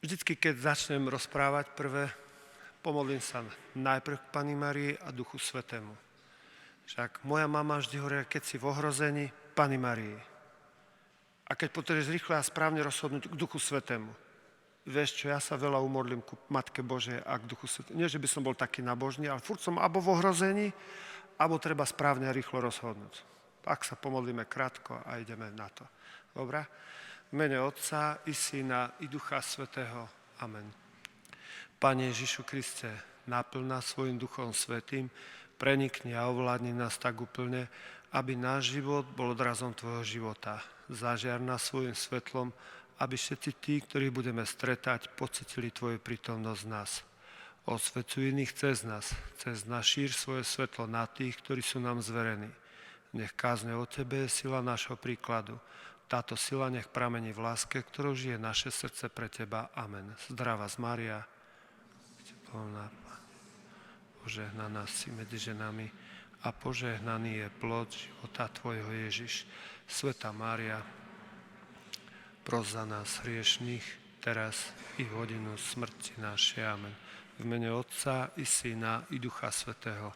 Vždycky, keď začnem rozprávať prvé, pomodlím sa najprv k Panne Márii a Duchu Svätému. Však moja mama vždy hovorí, keď si v ohrození, Panne Márii. A keď potrebuješ rýchle a správne rozhodnúť k Duchu Svätému. Vieš čo, ja sa veľa umodlím ku Matke Božej a k Duchu Svätému. Nie, že by som bol taký nabožný, ale furt som abo v ohrození, abo treba správne a rýchlo rozhodnúť. Ak sa pomodlíme krátko a ideme na to. Dobre? V mene Otca i Syna i Ducha Svätého. Amen. Pane Ježišu Kriste, naplň nás svojim Duchom Svätým, prenikni a ovládni nás tak úplne, aby náš život bol odrazom Tvojho života. Zažiar nás svojim svetlom, aby všetci tí, ktorých budeme stretať, pocitili Tvoju prítomnosť v nás. Osvecuj iných cez nás šír svoje svetlo na tých, ktorí sú nám zverení. Nech kázne o Tebe je sila nášho príkladu. Táto sila nech pramení v láske, ktorou žije naše srdce pre Teba. Amen. Zdravá z Mária, plná požehnaná si medzi ženami a požehnaný je plod života Tvojho Ježiš. Svätá Mária, pros za nás hriešných, teraz i v hodinu smrti našej. Amen. V mene Otca i Syna i Ducha Svätého.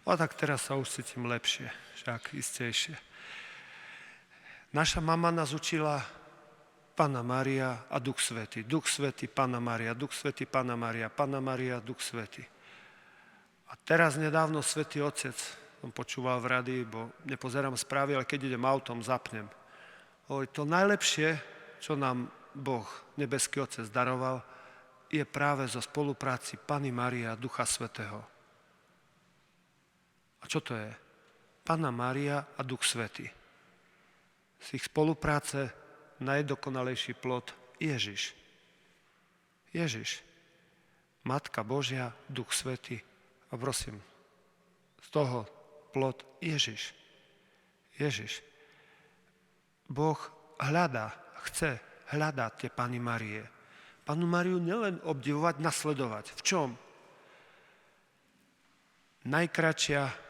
A tak teraz sa už cítim lepšie, však istejšie. Naša mama nás učila Panna Mária a Duch Svätý. Duch Svätý, Panna Mária, Duch Svätý, Panna Mária, Panna Mária, Duch Svätý. A teraz nedávno Svätý Otec, som počúval v rádiu, bo nepozerám správy, ale keď idem autom, zapnem. To najlepšie, čo nám Boh, nebeský Otec, daroval, je práve zo spolupráci Panny Márie a Ducha Svätého. A čo to je? Panna Mária a Duch Svätý. Z ich spolupráce najdokonalejší plod Ježiš. Ježiš. Matka Božia, Duch Svätý. A prosím, z toho plod Ježiš. Ježiš. Boh chce hľadať tie Panny Márie. Pannu Máriu nielen obdivovať, nasledovať. V čom? Najkračšia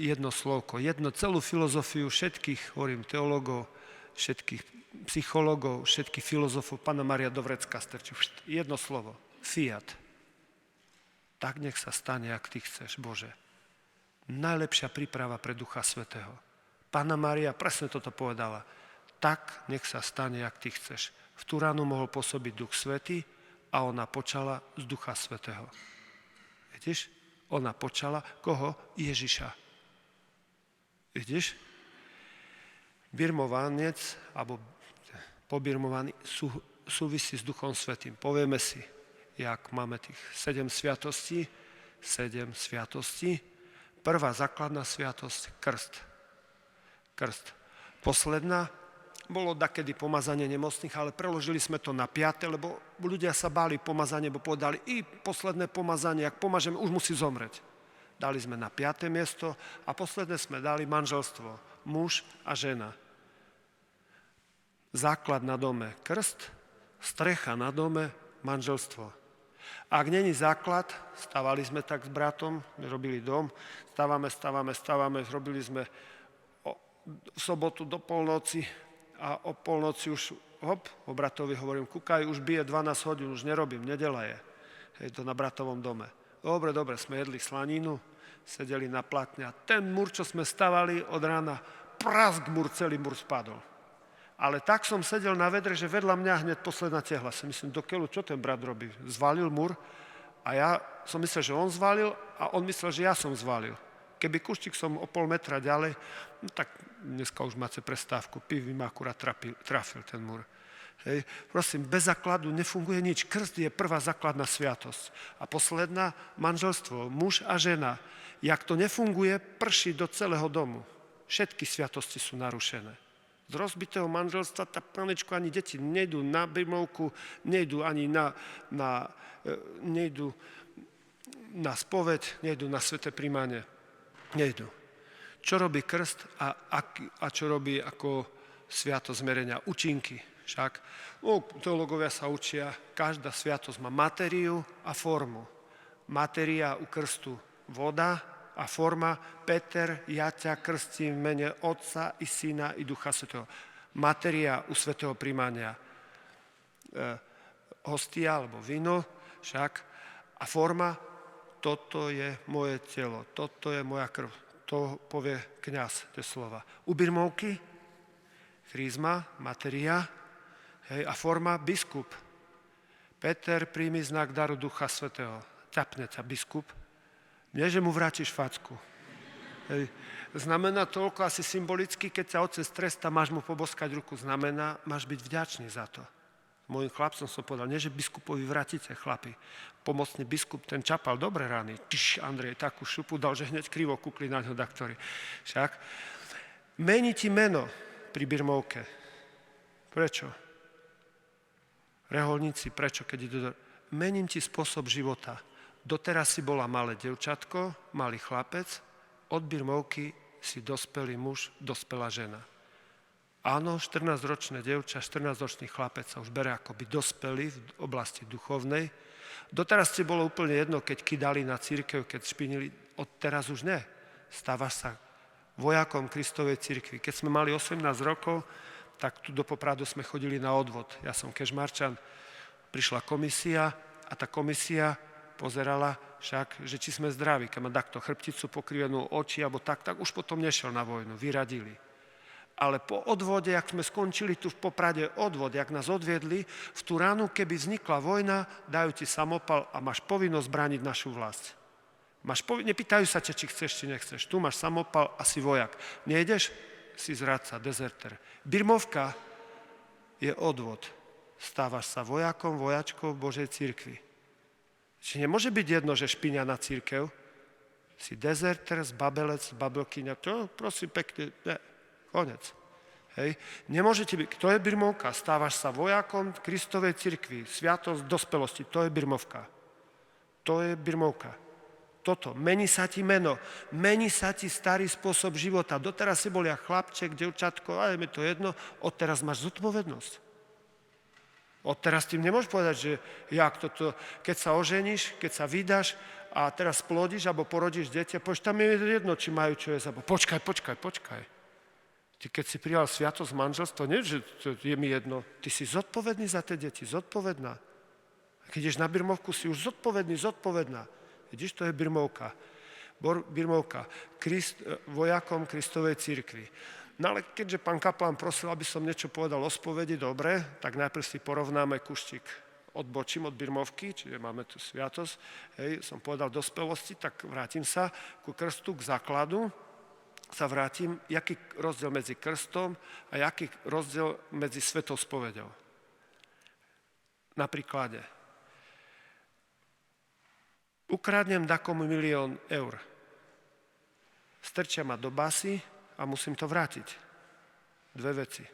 jedno slovko, celú filozofiu všetkých, hovorím, teológov, všetkých psychológov, všetkých filozofov, Panna Mária do vrecka strčí. Jedno slovo. Fiat. Tak nech sa stane, ak Ty chceš, Bože. Najlepšia príprava pre Ducha Svätého. Panna Mária presne toto povedala. Tak nech sa stane, jak Ty chceš. V tú ránu mohol pôsobiť Duch Svätý a ona počala z Ducha Svätého. Vidíš? Ona počala koho? Ježiša. Vidíš? Birmovanec, alebo pobirmovaný súvisí s Duchom Svätým. Povieme si, jak máme tých 7 sviatostí. Prvá základná sviatosť, krst. Posledná, bolo dakedy pomazanie nemocných, ale preložili sme to na 5, lebo ľudia sa báli pomazanie, bo povedali, i posledné pomazanie, ak pomažeme, už musí zomreť. Dali sme na 5. miesto a posledné sme dali manželstvo, muž a žena. Základ na dome, krst, strecha na dome, manželstvo. Ak není základ, stavali sme tak s bratom, robili dom, stávame, robili sme v sobotu do polnoci a o polnoci už, o bratovi hovorím, kúkaj, už bije 12 hodín, už nerobím, nedela je. Hej, to na bratovom dome. Dobre, sme jedli slaninu, sedeli na platne a ten múr, čo sme stavali od rána, celý múr spadol. Ale tak som sedel na vedre, že vedľa mňa hneď posledná tehla. Si myslím, do keľu, čo ten brat robí? Zvalil múr a ja som myslel, že on zvalil a on myslel, že ja som zvalil. Keby kuštík som o pol metra ďalej, no tak dneska už máte prestávku, piv ma akurát trafil ten múr. Hej. Prosím, bez základu nefunguje nič. Krst je prvá základná sviatosť. A posledná, manželstvo, muž a žena. Jak to nefunguje, prší do celého domu. Všetky sviatosti sú narušené. Z rozbitého manželstva, tak panečko, ani deti nejdú na birmovku, nejdú ani nejdú na spoveď, nejdú na sväté prijímanie. Nejdú. Čo robí krst a čo robí ako sviatosť zmerenia? Účinky. Však teológovia sa učia, každá sviatosť má matériu a formu. Matéria u krstu voda a forma Peter, ja ťa krstím v mene Otca i Syna i Ducha Svätého. Matéria u svätého prijímania hostia alebo víno, však, a forma, toto je moje telo, toto je moja krv. To povie kňaz, tie slova. U birmovky, chrízma, materia, hej, a forma, biskup. Peter, príjmi znak daru Ducha Svätého. Ťapne ťa biskup. Nie, že mu vrátiš facku. Hej. Znamená toľko asi symbolicky, keď ťa otec tresta, máš mu poboskať ruku. Znamená, máš byť vďačný za to. Mojim chlapcom som povedal, nie, že biskupovi vrátite, chlapi. Pomocný biskup, ten čapal dobre rány. Andrej takú šupu dal, že hneď krivo kúkli na ňo daktori. Však mení ti meno pri birmovke. Prečo? Reholníci, prečo? Keď idú mením ti spôsob života. Doteraz si bola malé devčatko, malý chlapec, od birmovky si dospelý muž, dospelá žena. Áno, 14-ročné dievča, 14-ročný chlapec sa už bere akoby dospelý v oblasti duchovnej. Doteraz ti bolo úplne jedno, keď kydali na cirkev, keď špinili, odteraz už ne. Stávaš sa vojakom Kristovej cirkvi. Keď sme mali 18 rokov, tak tu do Popradu sme chodili na odvod. Ja som kežmarčan, prišla komisia a tá komisia pozerala však, že či sme zdraví. Keď má takto chrbticu pokrivenú, oči, alebo tak už potom nešiel na vojnu, vyradili. Ale po odvode, jak sme skončili tu v Poprade odvod, jak nás odviedli, v tú ránu, keby vznikla vojna, dajú ti samopal a máš povinnosť brániť našu vlast. Nepýtajú sa ťa, či chceš, či nechceš. Tu máš samopal a si vojak. Nejdeš? Si zradca, dezerter. Birmovka je odvod. Stávaš sa vojakom, vojačkou Božej cirkvi. Čiže nemôže byť jedno, že špiňa na cirkev. Si dezerter, zbabelec, zbabelkyňa. To prosím pekne, ne. Konec. Hej. Nemôžete byť, kto je birmovka? Stávaš sa vojakom Kristovej cirkvi, sviatosť dospelosti, to je birmovka. To je birmovka. Toto, mení sa ti meno, mení sa ti starý spôsob života. Doteraz si bol ja chlapček, devčatko, ale mi to jedno, odteraz máš zodpovednosť. Odteraz tým nemôžeš povedať, že keď sa oženíš, keď sa vydáš a teraz plodíš alebo porodíš dieťa, povieš, tam je jedno, či majú čo je. Počkaj. Ty keď si prijal sviatosť manželstva, nie, že to je mi jedno. Ty si zodpovedný za tie deti, zodpovedná. A keď ideš na birmovku, si už zodpovedná. Vidíš, to je birmovka. Birmovka, vojakom Kristovej cirkvi. No ale keďže pán kaplán prosil, aby som niečo povedal o spovedi, dobre, tak najprv si porovnáme kuštík. Odbočím od birmovky, čiže máme tu sviatosť. Hej, som povedal dospelosti, tak vrátim sa ku krstu, k základu. Sa vrátim, jaký rozdiel medzi krstom a jaký rozdiel medzi svetou spoveďou. Na príklade. Ukradnem dakomu 1 000 000 eur. Strčia ma do basy a musím to vrátiť. 2 veci.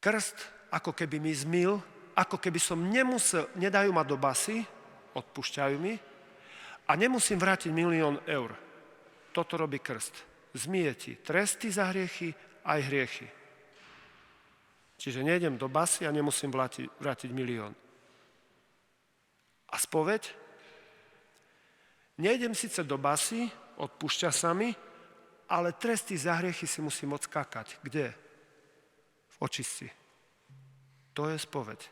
Krst, ako keby mi zmyl, ako keby som nedajú ma do basy, odpúšťajú mi, a nemusím vrátiť 1 000 000 eur. Toto robí krst. Zmije ti tresty za hriechy, aj hriechy. Čiže nejdem do basy a nemusím vrátiť 1 000 000. A spoveď? Nejdem síce do basy, odpúšťa sa mi, ale tresty za hriechy si musím odskákať. Kde? V očistci. To je spoveď.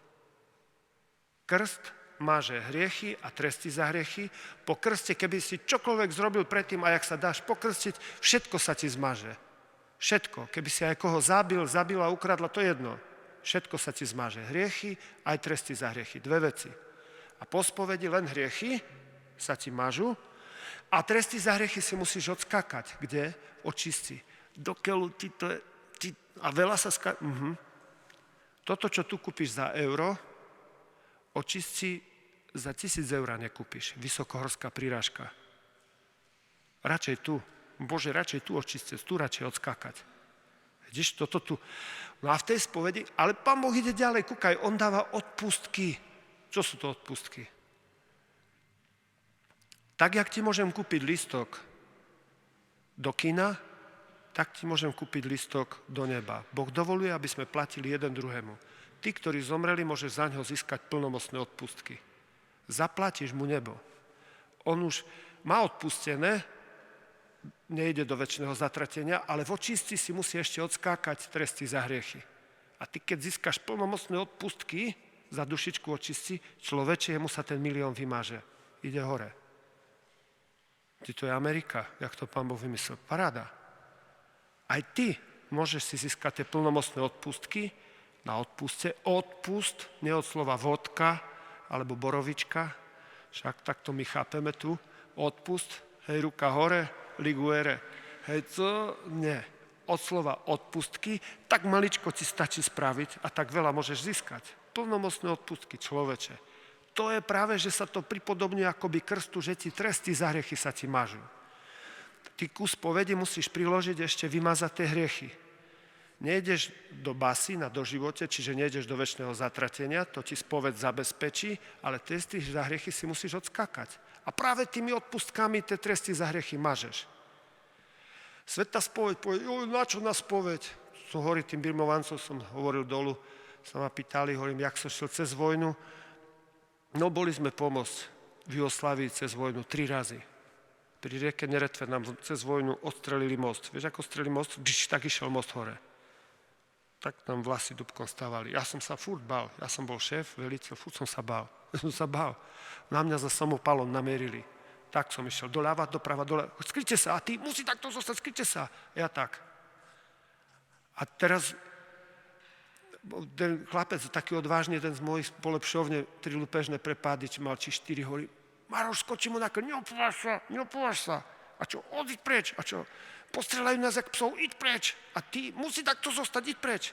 Krst máže hriechy a tresty za hriechy. Po krste, keby si čokoľvek zrobil predtým a jak sa dáš pokrstiť, všetko sa ti zmaže. Všetko. Keby si aj koho zabila, ukradla, to je jedno. Všetko sa ti zmaže. Hriechy, aj tresty za hriechy. 2 veci. A po spovedi len hriechy sa ti mažu a tresty za hriechy si musíš odskákať. Kde? Očisti. Do keľu ti to je... A veľa sa Toto, čo tu kúpiš za euro, očisti za 1000 eur nekúpiš. Vysokohorská prírážka. Radšej tu. Bože, radšej tu očistec, tu radšej odskákať. Vidíš, toto tu. No a v tej spovedi, ale Pán Boh ide ďalej, kúkaj, on dáva odpustky. Čo sú to odpustky? Tak, jak ti môžem kúpiť listok do kina, tak ti môžem kúpiť listok do neba. Boh dovoluje, aby sme platili jeden druhému. Tí, ktorí zomreli, môžeš za ňo získať plnomocné odpustky. Zaplatíš mu nebo. On už má odpustené, nejde do večného zatratenia, ale v očistci si musí ešte odskákať tresty za hriechy. A ty, keď získaš plnomocné odpustky za dušičku očistí, človeče, jemu sa ten milión vymáže. Ide hore. Ty, to je Amerika, jak to Pán Boh vymyslel. Paráda. Aj ty môžeš si získať tie plnomocné odpustky na odpuste. Odpust, nie od slova vodka alebo borovička, však takto my chápeme tu. Odpust, hej, ruka hore, liguere. Hej, co? Nie. Od slova odpustky, tak maličko ti stačí spraviť a tak veľa môžeš získať. Plnomocné odpustky, človeče. To je práve, že sa to pripodobňuje akoby krstu, že ti tresty za hriechy sa ti mažú. Ty ku spovedi musíš priložiť ešte vymazať tie hriechy. Nejdeš do basy na doživote, čiže nejdeš do večného zatratenia, to ti spoveď zabezpečí, ale tresty za hriechy si musíš odskakať. A práve tými odpustkami tie tresty za hriechy mažeš. Svätá spoveď povie, na čo na spoveď? Som hovoril tým birmovancom, som hovoril dolu, sa ma pýtali, hovorím, jak som šiel cez vojnu. No boli sme pomôcť v Jugoslávii cez vojnu 3 razy. Pri rieke Neretve nám cez vojnu odstrelili most. Vieš, ako strelili most? Tak išiel most hore. Tak tam vlasy dubkom stávali. Ja som sa furt bál. Ja som bol šéf, veliteľ, furt som sa bál. Ja som sa bál. Na mňa za samopalom namerili. Tak som išiel doľava, doprava, dole. Skryte sa, a ty musí takto zostať, skryte sa. Ja tak. A teraz ten chlapec, taký odvážny, jeden z mojich polepšovne, 3 lupežné prepády, či mal či 4, hovorí, Maroš, skočí mu na krv, neopúvaš sa. A čo, odiď preč. A čo, postrelajú nás jak psov, iď preč. A ty musí takto zostať, iď preč.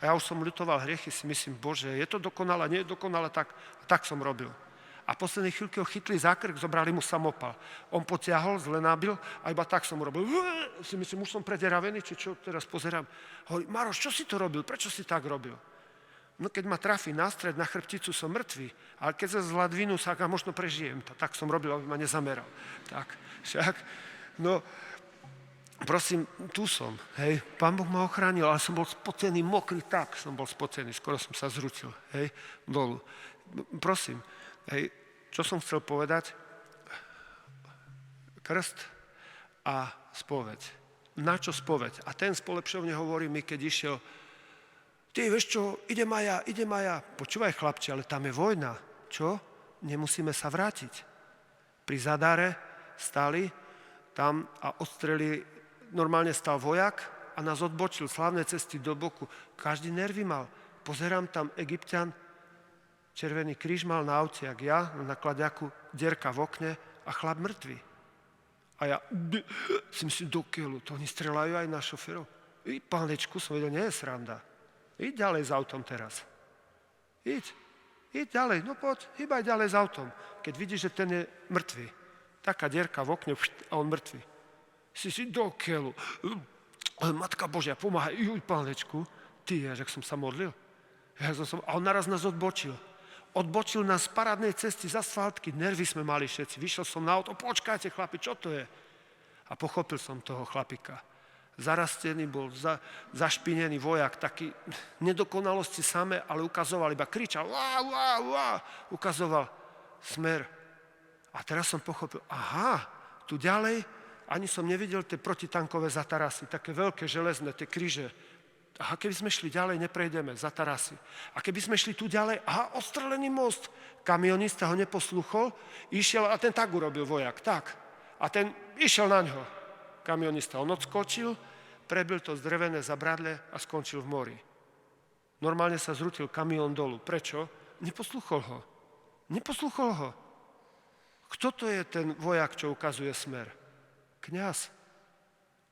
A ja už som ľutoval hriechy, si myslím, Bože, je to dokonalé, nie je dokonalé, tak som robil. A v poslednej chvíľke ho chytli za krk, zobrali mu samopal. On potiahol, zle nabil a iba tak som robil. Si myslím, už som prederavený, či čo teraz pozerám. Hovorí, Maroš, čo si to robil? Prečo si tak robil? No keď ma trafí na stred, na chrbticu, som mŕtvý. Ale keď sa zladvinu sa možno prežijem. Tak som robil, aby ma nezameral. Tak, však, no, prosím, tu som, hej. Pán Boh ma ochránil, ale som bol spotený, mokrý, tak som bol spotený. Skoro som sa zrutil, hej, dolu. Prosím, hej, čo som chcel povedať? Krst a spoveď. Na čo spoveď? A ten spolepšovne hovorí mi, keď išiel, ty, vieš čo, idem aj ja. Počúvaj, chlapče, ale tam je vojna. Čo? Nemusíme sa vrátiť. Pri Zadare stáli tam a odstrelili, normálne stal vojak a nás odbočil slávne cesty do boku. Každý nervy mal. Pozerám tam Egypťan, Červený kríž mal na aute, jak ja, na kladiaku, dierka v okne a chlap mŕtvý. A ja si myslím, do keľu, to oni strelajú aj na šoferov. I pánečku, som vedel, nie je sranda. Íď ďalej s autom teraz. Íď ďalej, no poď, hýbaj ďalej s autom. Keď vidíš, že ten je mŕtvý. Taká dierka v okne a on mŕtvý. Si do keľu. Matka Božia, pomáhaj, pánečku. Ty, jak som sa modlil. A on naraz nás odbočil. Odbočil nás z parádnej cesty z asfaltky. Nervy sme mali všetci. Vyšiel som na auto. Počkajte, chlapi, čo to je? A pochopil som toho chlapika. Zarastený bol, zašpinený vojak, taký nedokonalosti samé, ale ukazoval, iba kričal, ukazoval smer. A teraz som pochopil, aha, tu ďalej, ani som nevidel tie protitankové zatarasy, také veľké železné, tie kríže. Aha, keby sme šli ďalej, neprejdeme za tarasy. A keby sme šli tu ďalej, aha, ostrelený most. Kamionista ho neposluchol, išiel a ten tak urobil vojak, tak. A ten išiel na ňo. Kamionista, on odskočil, prebil to zdrevené zabradle a skončil v mori. Normálne sa zrutil kamión dolu. Prečo? Neposluchol ho. Kto to je ten vojak, čo ukazuje smer? Kňaz.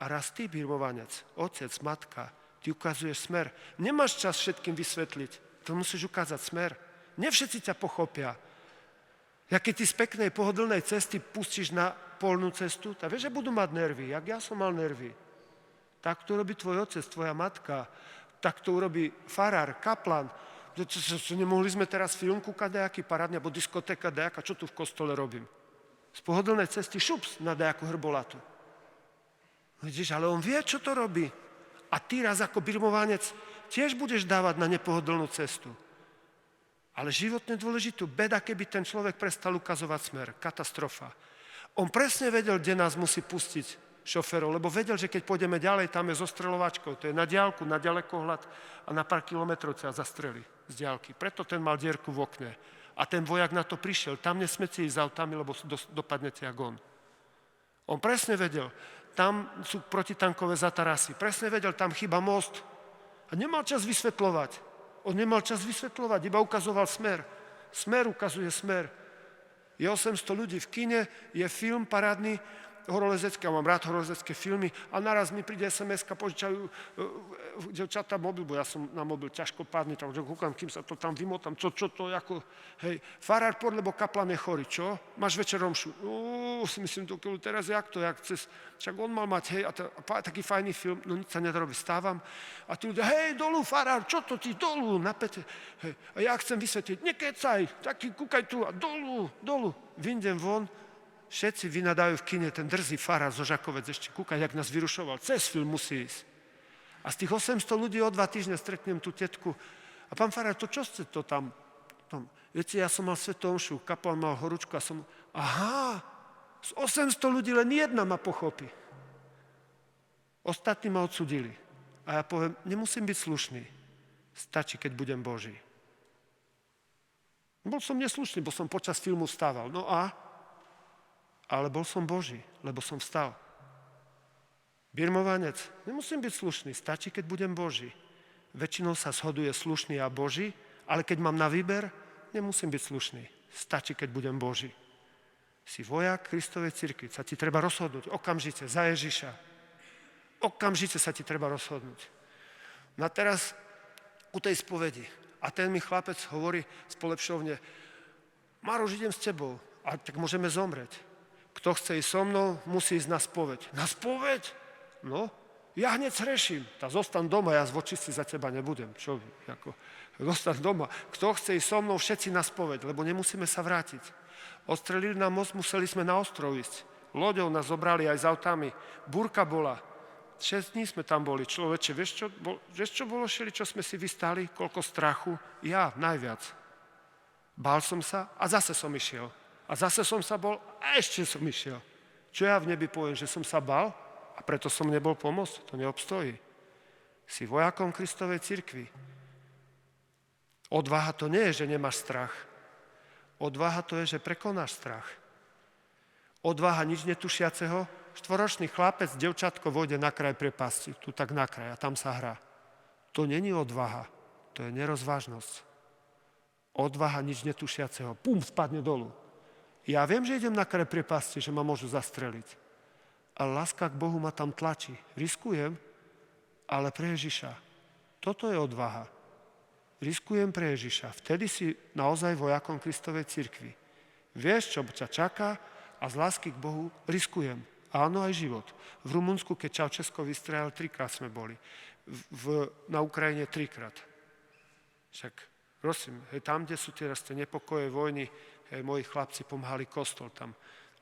A raz ty, birmovanec, otec, matka, ty ukazuješ smer. Nemáš čas všetkým vysvetliť. To musíš ukázať smer. Ne všetci ťa pochopia. Ja keď ty z peknej, pohodlnej cesty pustíš na polnú cestu, tak vieš, že budú mať nervy. Jak ja som mal nervy. Tak to robí tvoj otec, tvoja matka. Tak to urobí farár, kaplan. Nemohli sme teraz film kúkať nejaký parádne, alebo diskotéka dejaka, čo tu v kostole robím? Z pohodlnej cesty šups na dejakú hrbolatu. Vidíš, ale on vie, čo to robí. A ty raz ako birmovanec tiež budeš dávať na nepohodlnú cestu. Ale životne dôležitú. Beda, keby ten človek prestal ukazovať smer. Katastrofa. On presne vedel, kde nás musí pustiť šoférov, lebo vedel, že keď pôjdeme ďalej, tam je zostreľovačkou, to je na diaľku, na ďalekohľad a na pár kilometrov sa zastreli z diaľky. Preto ten mal dierku v okne. A ten vojak na to prišiel, tam nesmete ísť s autami, lebo dopadnete jak on. On presne vedel, tam sú protitankové zatarasy, presne vedel, tam chýba most. A nemal čas vysvetľovať. On nemal čas vysvetľovať, iba ukazoval smer. Smer ukazuje smer. Je 800 ľudí v kine, je film parádny, horolezecký, ja mám rád horolezecké filmy a naraz mi príde SMS-ka, požičajú devčatá mobil, bo ja som na mobil ťažkopádny, takže kúkam, kým sa to tam vymotám, čo to, ako, hej, farár pod, lebo kaplan je chorý, čo? Máš večer omšu? Si myslím, teraz jak to, jak cez, však on mal mať, hej, a taký fajný film, no nič sa nedorobí, stávam a tí ľudia, hej, dolu, farár, čo to ti, dolu, napäte, hej, a ja chcem vysvetliť, nekecaj, taký, kúkaj tu, a dolu, vyjdem von. Všetci vynadajú v kine, ten drzý farár zo Žakovec ešte kúkať, jak nás vyrušoval. Cez film musí ísť. A z tých 800 ľudí o 2 týždne stretnem tú tetku. A pán farár, to čo ste to tam? Viete, ja som mal svätú omšu, kaplan mal horúčku a som... Aha, z 800 ľudí len jedna ma pochopí. Ostatní ma odsudili. A ja poviem, nemusím byť slušný. Stačí, keď budem Boží. Bol som neslušný, bo som počas filmu vstával. No a... Ale bol som Boží, lebo som vstal. Birmovanec, nemusím byť slušný, stačí, keď budem Boží. Väčšinou sa shoduje slušný a Boží, ale keď mám na výber, nemusím byť slušný. Stačí, keď budem Boží. Si vojak Kristovej cirkvi, sa ti treba rozhodnúť okamžite za Ježiša. Okamžite sa ti treba rozhodnúť. No a teraz ku tej spovedi. A ten mi chlapec hovorí z polepšovne, Maroš, idem s tebou, a tak môžeme zomrieť. Kto chce ísť so mnou, musí ísť na spoveď. Na spoveď? No, ja hneď zhreším. Tá zostan doma, ja zvočistý za teba nebudem. Čo vy? Zostan doma. Kto chce ísť so mnou, všetci na spoveď, lebo nemusíme sa vrátiť. Odstrelili nám most, museli sme na ostrov ísť. Loďou nás zobrali aj s autami. Búrka bola. 6 dní sme tam boli. Človeče, vieš čo bolo šeli, čo sme si vystali? Koľko strachu? Ja, najviac. Bál som sa a zase som išiel. A zase som sa bol a ešte som išiel. Čo ja v nebi poviem, že som sa bal a preto som nebol pomôcť? To neobstojí. Si vojakom Kristovej cirkvi. Odvaha to nie je, že nemáš strach. Odvaha to je, že prekonáš strach. Odvaha nič netušiaceho. 4-ročný chlapec, devčatko vôjde na kraj priepasti, tu tak na kraj a tam sa hrá. To není odvaha, to je nerozvážnosť. Odvaha nič netušiaceho. Pum, spadne dolu. Ja viem, že idem na kraj priepasti, že ma môžu zastreliť. Ale láska k Bohu ma tam tlačí. Riskujem, ale pre Ježiša. Toto je odvaha. Riskujem pre Ježiša. Vtedy si naozaj vojakom Kristovej cirkvi. Vieš, čo ťa čaká a z lásky k Bohu riskujem. Áno, aj život. V Rumunsku, keď Čaučesko vystrelal, 3-krát sme boli. Na Ukrajine 3-krát. Však, prosím, tam, kde sú teraz tie nepokoje, vojny, moji chlapci pomáhali kostol tam.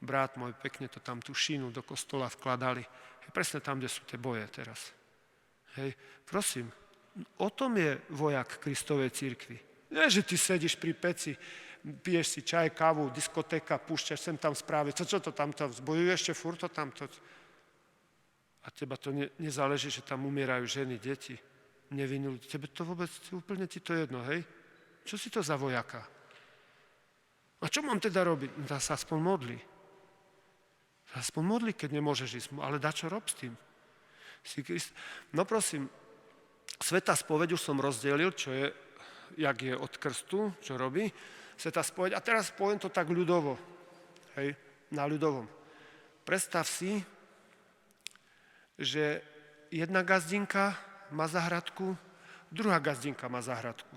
Brat môj, pekne to tam tú šínu do kostola vkladali. Presne tam, kde sú tie boje teraz. Prosím, o tom je vojak Kristovej cirkvi. Nie, že ty sedíš pri peci, piješ si čaj, kávu, diskotéka, púšťaš sem tam správy. Čo to tamto? Zbojujú ešte furt to tamto? A teba to nezáleží, že tam umierajú ženy, deti, nevinní ľudí. Tebe to vôbec, úplne ti to jedno, hej? Čo si to za vojaka? A čo mám teda robiť? Dá sa aspoň modli. Aspoň modli, keď nemôžeš ísť. Ale čo rob s tým? No prosím, svätá spoveď už som rozdelil, čo je, jak je od krstu, čo robí. Svätá spoveď. A teraz poviem to tak ľudovo. Hej, na ľudovom. Predstav si, že jedna gazdinka má záhradku, druhá gazdinka má záhradku.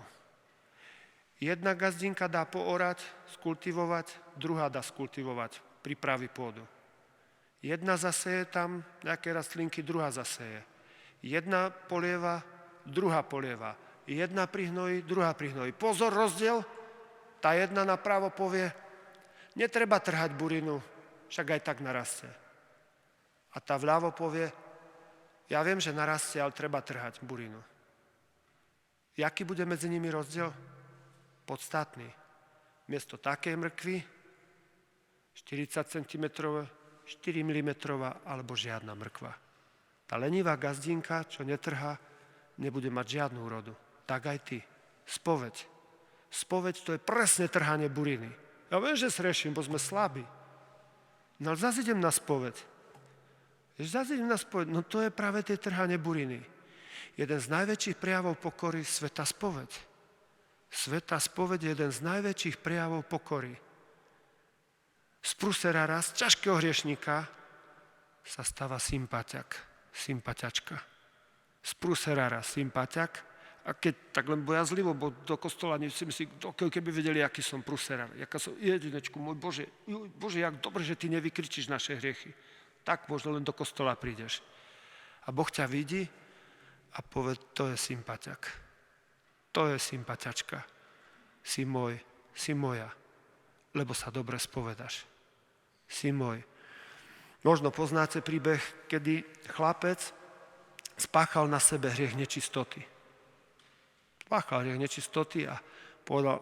Jedna gazdinka dá poorať, skultivovať, druhá dá skultivovať, pripraví pôdu. Jedna zaseje tam nejaké rastlinky, druhá zaseje. Jedna polieva, druhá polieva. Jedna prihnojí, druhá prihnojí. Pozor, rozdiel. Tá jedna napravo povie, netreba trhať burinu, však aj tak narastie. A tá vľavo povie, ja viem, že narastie, ale treba trhať burinu. Jaký bude medzi nimi rozdiel? Podstatný. Miesto takej mrkvy, 40 cm, 4 mm alebo žiadna mrkva. Tá lenivá gazdinka, čo netrhá, nebude mať žiadnu úrodu. Tak aj ty. Spoveď. Spoveď to je presne trhanie buriny. Ja viem, že sreším, bo sme slabí. No ale zase idem na spoveď. No to je práve tie trhanie buriny. Jeden z najväčších prejavov pokory, svätá spoveď. Svätá spoveď je jeden z najväčších prejavov pokory. Z pruserára, z ťažkého hriešníka sa stáva sympatiačka. Z pruserára sympatiak. A keď tak len bojazlivo, bo do kostola si myslí, keby vedeli, aký som pruserár. Jedinečku, môj Bože, jak dobre, že ty nevykričíš naše hriechy. Tak možno len do kostola prídeš. A Boh ťa vidí a povie, to je sympatiak. To je sympatiačka. Si môj, si moja, lebo sa dobre spovedaš. Si môj. Možno poznáte príbeh, kedy chlapec spáchal na sebe hriech nečistoty. Spáchal hriech nečistoty a povedal,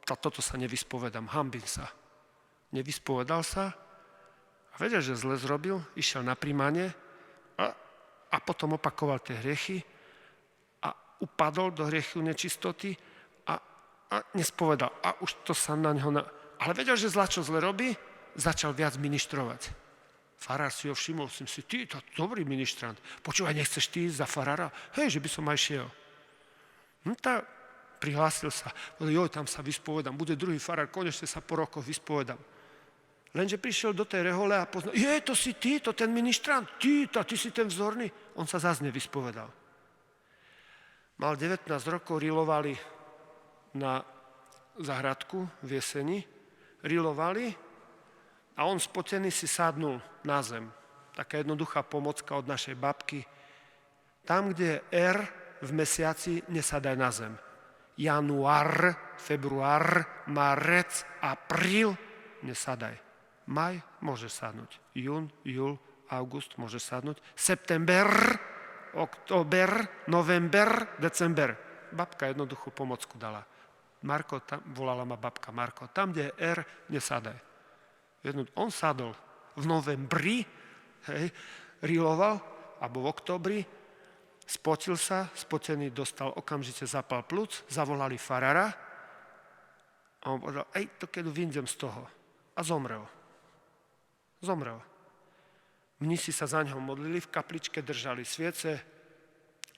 toto sa nevyspovedám, hanbím sa. Nevyspovedal sa a vedel, že zle zrobil, išiel na príjmanie a potom opakoval tie hriechy a upadol do hriechu nečistoty a nespovedal. A už to sa na neho... Ale vedel, že čo zle robí, začal viac ministrovať. Farár si ho všimol, ty, to dobrý ministrant. Počúvaj, nechceš ty ísť za farára? Hej, že by som aj šiel. Prihlásil sa. Tam sa vyspovedám. Bude druhý farár, konečne sa po rokoch vyspovedám. Lenže prišiel do tej rehole a poznal, to si ty, to ten ministrant, ty si ten vzorný. On sa zase nevyspovedal. Mal 19 rokov, rilovali na záhradku v jeseni. Rilovali a on spotený si sadnul na zem. Taká jednoduchá pomocka od našej babky. Tam, kde je R v mesiaci, nesadaj na zem. Január, február, marec, apríl, nesadaj. Maj môže sadnúť. Jún, júl, august môže sadnúť. September, október, november, december. Babka jednoduchú pomocku dala. Marko, volala ma babka Marko, tam, kde je R, nesadaj. On sadol v novembri, riloval, alebo v októbri, spotil sa, spotený dostal okamžite zapal plúc, zavolali farára a on povedal, to keď vyjdem z toho. A zomrel. Mnísi sa za ňou modlili, v kapličke držali sviece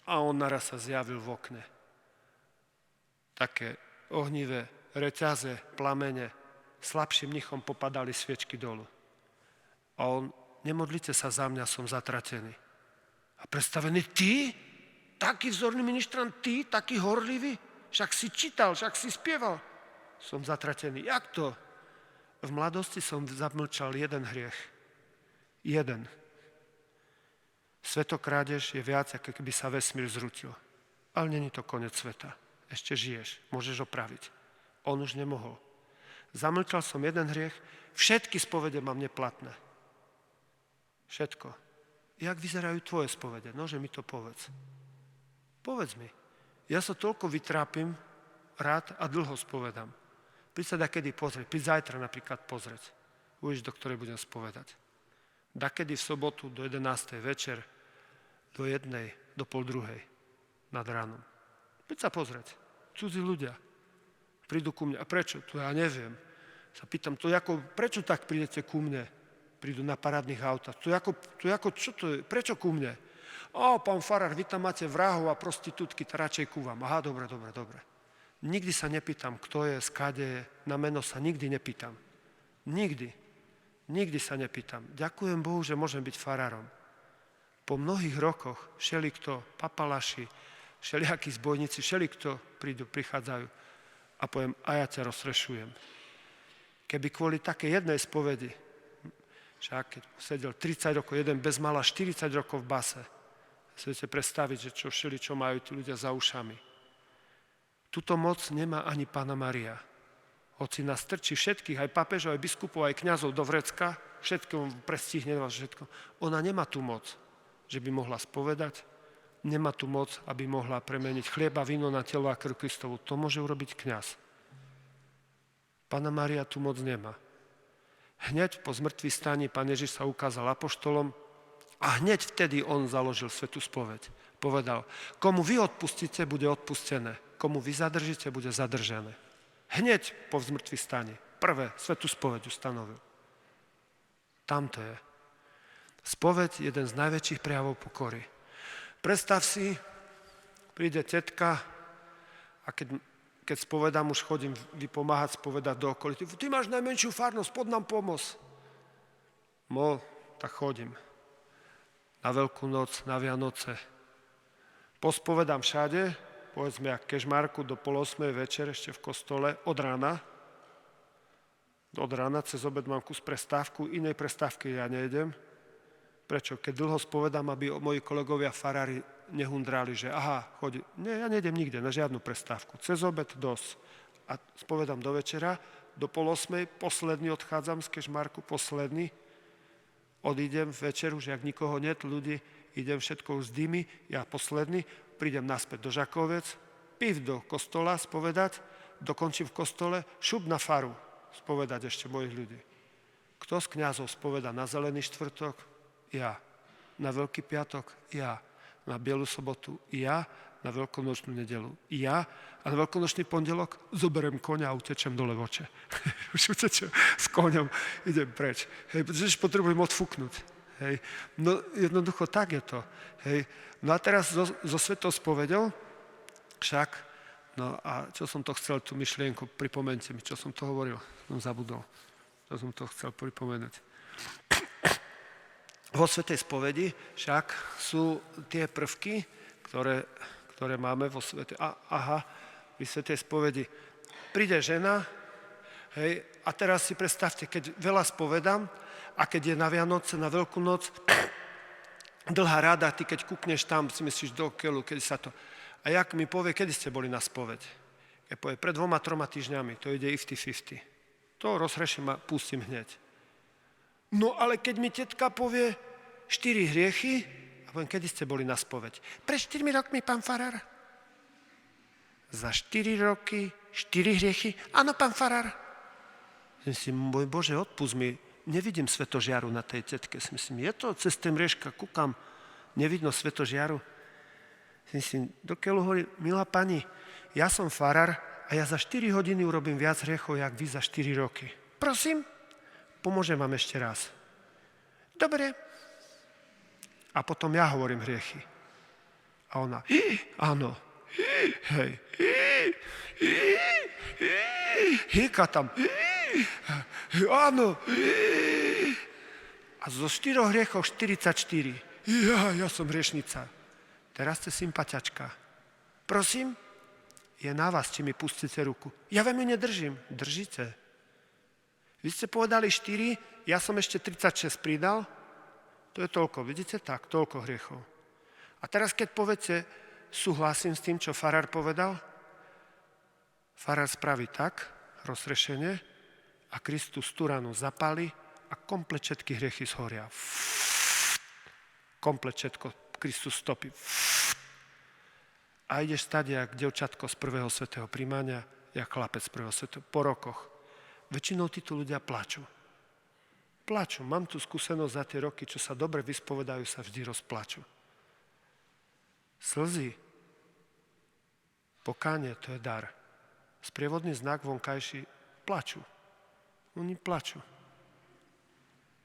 a on naraz sa zjavil v okne. Také ohnivé reťaze, plamene, slabším mnichom popadali sviečky dolu. A on, nemodlite sa za mňa, som zatratený. A predstavený, ty? Taký vzorný ministrant, ty? Taký horlivý? Však si čítal, však si spieval. Som zatratený. Jak to? V mladosti som zamlčal jeden hriech. Jeden. Svetokrádež je viac, ako keby sa vesmír zrutil. Ale není to koniec sveta. Ešte žiješ, môžeš opraviť. On už nemohol. Zamlčal som jeden hriech, všetky spovede mám neplatné. Všetko. Jak vyzerajú tvoje spovede? Nože mi to povedz. Povedz mi. Ja sa toľko vytrápim, rád a dlho spovedám. Príď sa dakedy pozrieť, príď zajtra napríklad pozrieť. Uvidíš, do ktorej budem spovedať. Dakedy v sobotu do 11. večer, do 1. do 1:30 nad ránom. Príď sa pozrieť. Cudzí ľudia prídu ku mne. A prečo? To ja neviem. Sa pýtam, prečo tak prídete ku mne? Prídu na parádnych autách. Čo to je? Prečo ku mne? Pán farár, vy tam máte vrahov a prostitútky, to radšej ku vám. Aha, dobre. Nikdy sa nepýtam, kto je, skade je, na meno sa nikdy nepýtam. Nikdy sa nepýtam. Ďakujem Bohu, že môžem byť farárom. Po mnohých rokoch všelikto, papalaši, všelijakí zbojníci, všelikto prichádzajú a poviem, a ja ťa rozrešujem. Keby kvôli také jednej spovedi, však keď sedel 30 rokov, jeden bez mala 40 rokov v base, si viete predstaviť, že čo majú tí ľudia za ušami. Tuto moc nemá ani Panna Mária. Hoci nás strčí všetkých, aj pápežov, aj biskupov, aj kňazov do vrecka, všetko prestihne vás všetko. Ona nemá tú moc, že by mohla spovedať, nemá tú moc, aby mohla premeniť chlieb a víno na telo a krv Kristovu. To môže urobiť kňaz. Panna Mária tú moc nemá. Hneď po zmrtvý staní Pán Ježiš sa ukázal apoštolom a hneď vtedy on založil svätú spoveď. Povedal, komu vy odpustíte, bude odpustené. Komu vy zadržíte, bude zadržané. Hneď po zmrtvý staní. Prvé svätú spoveď ustanovil. Tam to je. Spoveď je jeden z najväčších prejavov pokory. Predstav si, príde tetka a keď spovedám, už chodím vypomáhať spovedať do okolí. Ty máš najmenšiu farnosť, pod nám pomoc. Tak chodím. Na Veľkú noc, na Vianoce. Pospovedám všade, povedzme, jak Kežmarku do 7:30 večer ešte v kostole, od rána. Od rána, cez obed mám kus prestávku, inej prestávky ja nejdem. Prečo? Keď dlho spovedám, aby moji kolegovia farári nehundrali, že chodí. Nie, ja nejdem nikde, na žiadnu prestávku. Cez obed dosť. A spovedám do večera, do 7:30, posledný odchádzam z Kežmarku, posledný. Odídem večer, už jak nikoho net, ľudí, idem všetko už z dymy, ja posledný, prídem naspäť do Žakovec, piv do kostola spovedať, dokončím v kostole, šup na faru spovedať ešte mojich ľudí. Kto z kňazov spoveda na Zelený štvrtok? Ja. Na Veľký piatok? Ja. Na Bielu sobotu? Ja. Na Veľkonočnú nedelu? Ja. A na Veľkonočný pondelok zoberiem koňa a utečem do Levoče. Už utečem s koňom, idem preč. Hej, pretože potrebujem odfúknuť. Hej. No jednoducho tak je to. Hej. No a teraz so svetou spoveďou však, no a čo som to chcel, tú myšlienku, pripomeňte mi, čo som to hovoril, som zabudol. Čo som to chcel pripomenúť. Vo svätej spovedi však sú tie prvky, ktoré máme vo svätej... v svätej spovedi. Príde žena, hej, a teraz si predstavte, keď veľa spovedám a keď je na Vianoce, na Veľkú noc, dlhá rada, ty keď kúkneš tam, si myslíš do keľu, kedy sa to... A jak mi povie, kedy ste boli na spoveď? Ja povie, pred 2-3 týždňami, to ide 50-50. To rozhreším a pustím hneď. No ale keď mi tetka povie 4 hriechy, a poviem, kedy ste boli na spoveď? Pred 4 rokmi, pán farár. Za 4 roky, 4 hriechy? Áno, pán farár. Myslím, môj Bože, odpust mi, nevidím svetožiaru na tej tetke. Myslím, je to cez ten mriežka, kúkam, nevidno svetožiaru. Myslím, do keľu hovorí, milá pani, ja som farár a ja za 4 hodiny urobím viac hriechov, jak vy za 4 roky. Prosím, pomôžem vám ešte raz. Dobre. A potom ja hovorím hriechy. A ona, áno, hej, hýka tam, áno, a zo 4 hriechov 44. Ja som hriešnica. Teraz ste sympatiačka. Prosím, je na vás, či mi pustíte ruku. Ja vám ju nedržím. Držíte. Vy ste povedali 4, ja som ešte 36 pridal. To je toľko, vidíte? Tak, toľko hriechov. A teraz, keď poviete, súhlasím s tým, čo farár povedal, farár spraví tak, rozrešenie, a Kristus tú ranu zapáli a komplet všetky hriechy zhoria. Komplet všetko Kristus stopí. A ideš stať, jak devčatko z prvého svätého príjmania, jak chlapec z prvého svätého, po rokoch. Väčšinou títo ľudia plačú. Plačú. Mám tu skúsenosť za tie roky, čo sa dobre vyspovedajú, sa vždy rozplačú. Slzy, pokánie, to je dar. Sprievodný znak vonkajší, plačú. Oni plačú.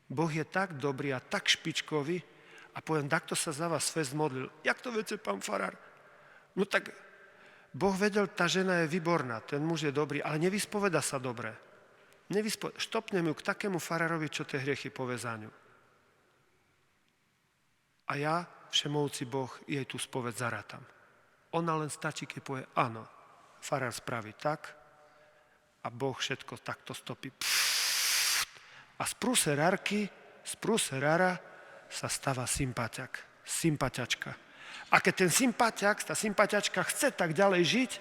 Boh je tak dobrý a tak špičkový a poviem, takto sa za vás fest modlil. Jak to viete, pán farár? No tak Boh vedel, tá žena je výborná, ten muž je dobrý, ale nevyspoveda sa dobre. Štopnem ju k takému farárovi, čo tie hriechy povie za ňu. A ja, všemovúci Boh, jej tú spoveď zarátam. Ona len stačí, keď povie áno. Farár spraví tak a Boh všetko takto stopí. A z prúserára sa stáva sympatiačka. A keď ten sympatiak, tá sympatiačka chce tak ďalej žiť,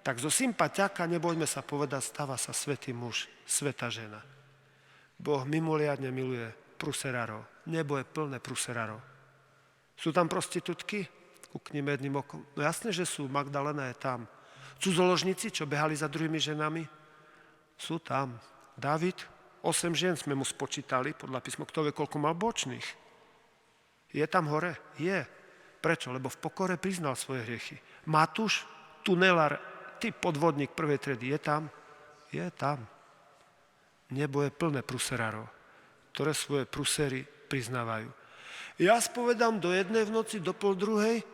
tak zo sympatiaka, nebojme sa povedať, stáva sa svätý muž, svätá žena. Boh mimoriadne miluje prúserárov. Nebo je plné prúserárov. Sú tam prostitútky? Kúknime jedným okom. No jasné, že sú. Magdalena je tam. Cudzoložníci, čo behali za druhými ženami? Sú tam. Dávid, 8 žien sme mu spočítali, podľa písma, kto vie, koľko mal bočných. Je tam hore? Je. Prečo? Lebo v pokore priznal svoje hriechy. Matúš, tunelár, ty podvodník prvej triedy, je tam? Je tam. Nebo je plné pruserárov, ktoré svoje prusery priznávajú. Ja spovedám do 1 v noci, do 1:30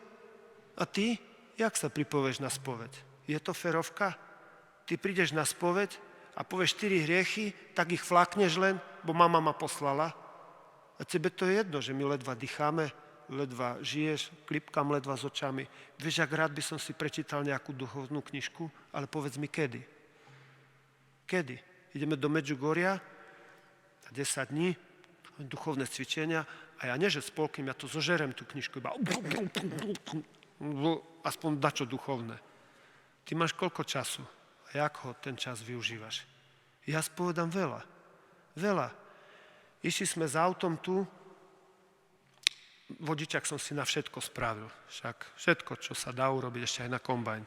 a ty, jak sa pripovieš na spoveď? Je to ferovka? Ty prídeš na spoveď a povieš 4 hriechy, tak ich flakneš len, bo mama ma poslala. A tebe to je jedno, že my ledva dýcháme, ledva žiješ, klipkám ledva s očami. Vieš, ak rád by som si prečítal nejakú duchovnú knižku, ale povedz mi kedy. Kedy? Ideme do Medžugoria na 10 dní, duchovné cvičenia a ja nie, že spolkým, ja to zožerem tú knižku, iba aspoň dačo duchovné. Ty máš koľko času a jak ho ten čas využívaš? Ja spovedám veľa. Veľa. Išli sme s autom tu, vodičak som si na všetko spravil. Však všetko, čo sa dá urobiť, ešte aj na kombajn.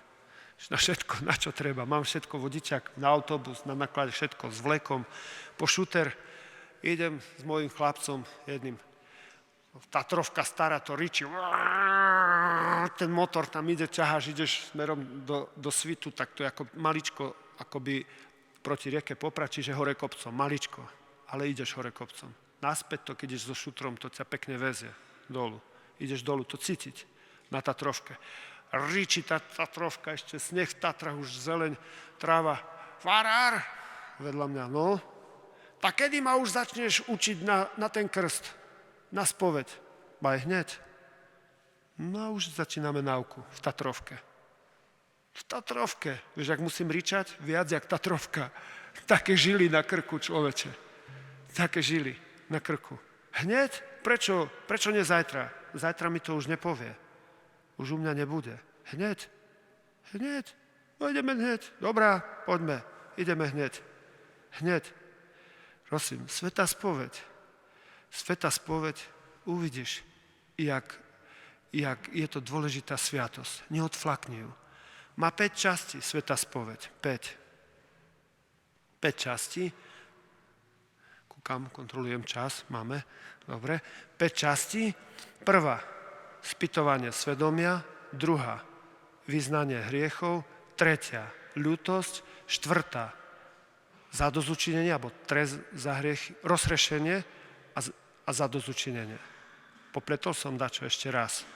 Na všetko, na čo treba. Mám všetko, vodičak na autobus, na naklade všetko, s vlekom, po šúter. Idem s mojím chlapcom jedným. Tatrovka stará to ričí. Ten motor tam ide, ťaháš, ideš smerom do Svitu, tak to je ako maličko, akoby proti rieke Popra, čiže hore kopcom, maličko, ale ideš hore kopcom. Naspäť to, keď ideš so šutrom, to ťa pekne vezie dolu. Ideš dolu, to cítiť na Tatrovke. Ričí tá Tatrovka, ešte sneh v Tatrach, už zeleň, tráva. Farár, vedľa mňa, no. Tak kedy ma už začneš učiť na ten krst, na spoveď? Baj hneď. No a už začíname náuku v Tatrovke. V Tatrovke. Vieš, ak musím ričať, viac jak Tatrovka. Také žily na krku, človeče. Také žily na krku. Hneď? Prečo nie zajtra? Zajtra mi to už nepovie. Už u mňa nebude. Hneď. No ideme hneď. Dobrá, poďme. Ideme hneď. Hneď. Prosím, svätá spoveď. Svätá spoveď, uvidíš, jak je to dôležitá sviatosť. Neodflakni ju. Má 5 častí svätá spoveď. 5 častí. Kúkam, kontrolujem čas. Máme. Dobre. 5 častí. Prvá, spytovanie svedomia. Druhá, vyznanie hriechov. Tretia, ľútosť. Štvrtá, zadozučinenie, alebo trest za hriechy, rozhrešenie a zadozučinenie. Popletol som dačo ešte raz.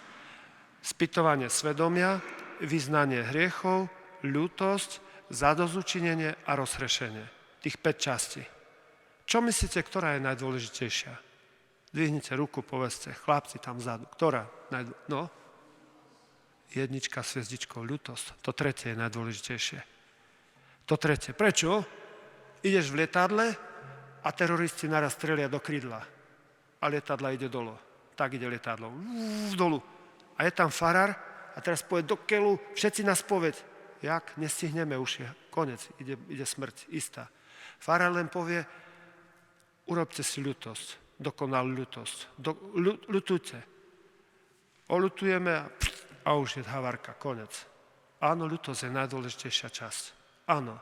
Spytovanie svedomia, vyznanie hriechov, ľútosť, zadozučinenie a rozhrešenie. Tých 5 častí. Čo myslíte, ktorá je najdôležitejšia? Dvihnite ruku, povedzte, chlapci tam vzadu. Ktorá? No? Jednička s hviezdičkou, ľútosť. To tretie je najdôležitejšie. To tretie. Prečo? Ideš v lietadle a teroristi naraz strelia do krídla. A lietadla ide dolu. Tak ide lietadlo. Dolu. A je tam farár a teraz povie do keľu, všetci na spoveď. Jak? Nestihneme už je. Konec. Ide smrť. Istá. Farár len povie, urobte si ľútosť. Dokonalú ľútosť. Ľutujte. Oľutujeme a už je havarka. Konec. Áno, ľútosť je najdôležitejšia časť. Áno.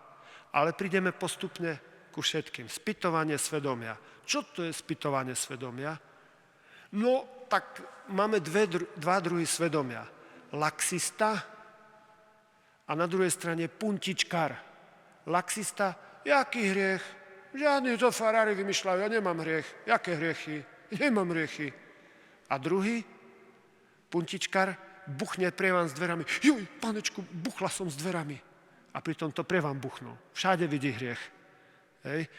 Ale prídeme postupne ku všetkým. Spytovanie svedomia. Čo to je spytovanie svedomia? No, tak máme dva druhy svedomia. Laxista a na druhej strane puntičkár. Laxista, jaký hriech? Žiadny to farári vymýšľajú, ja nemám hriech. Jaké hriechy? Nemám hriechy. A druhý, puntičkár, buchne prievan s dverami. Juj, panečku, buchla som s dverami. A pritom to prievan buchnul. Všade vidí hriech. Hej.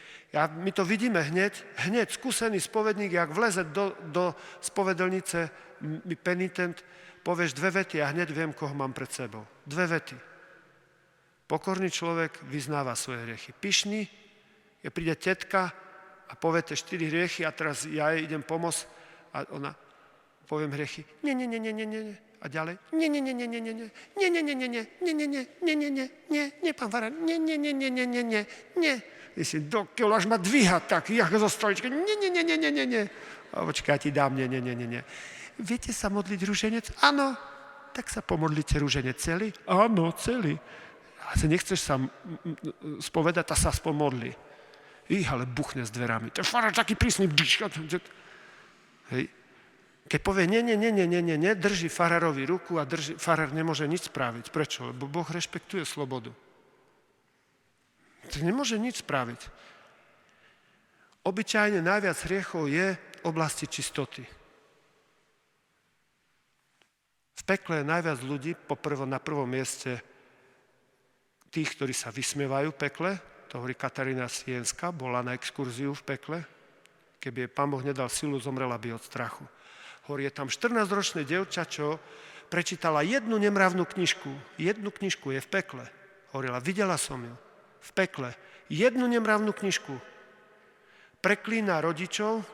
My to vidíme hneď skúsený spovedník, jak vleze do spovedelnice, mi penitent, povieš 2 vety a hneď viem, koho mám pred sebou. 2 vety. Pokorný človek vyznáva svoje hriechy. Pyšný, keď príde tetka a poviete 4 hriechy a teraz ja jej idem pomôcť a ona poviem hriechy. Nie. A ďalej. Nie, pán farár, nie. Jestli dokiaľ až ma dvíha tak, jak zo stoličky, nie. A počkaj, ja ti dám, nie. Viete sa modliť ruženec? Áno. Tak sa pomodlite ruženec celý? Áno, celý. A sa nechceš sa spovedať, a sa aspoň modli. ale buchne s dverami. Ten farár taký prísny. Hej. Keď povie nie, drží farárovi ruku a farár nemôže nič spraviť. Prečo? Lebo Boh rešpektuje slobodu. To nemôže nič spraviť. Obyčajne najviac hriechov je v oblasti čistoty. V pekle je najviac ľudí, na prvom mieste tých, ktorí sa vysmievajú v pekle. To hovorí Katarína Sienská, bola na exkurziu v pekle. Keby jej Pán Boh nedal silu, zomrela by od strachu. Hovorí, je tam 14-ročné dievča, čo prečítala jednu nemravnú knižku. Jednu knižku je v pekle. Hovorila, videla som ju v pekle. Jednu nemravnú knižku. Preklína rodičov,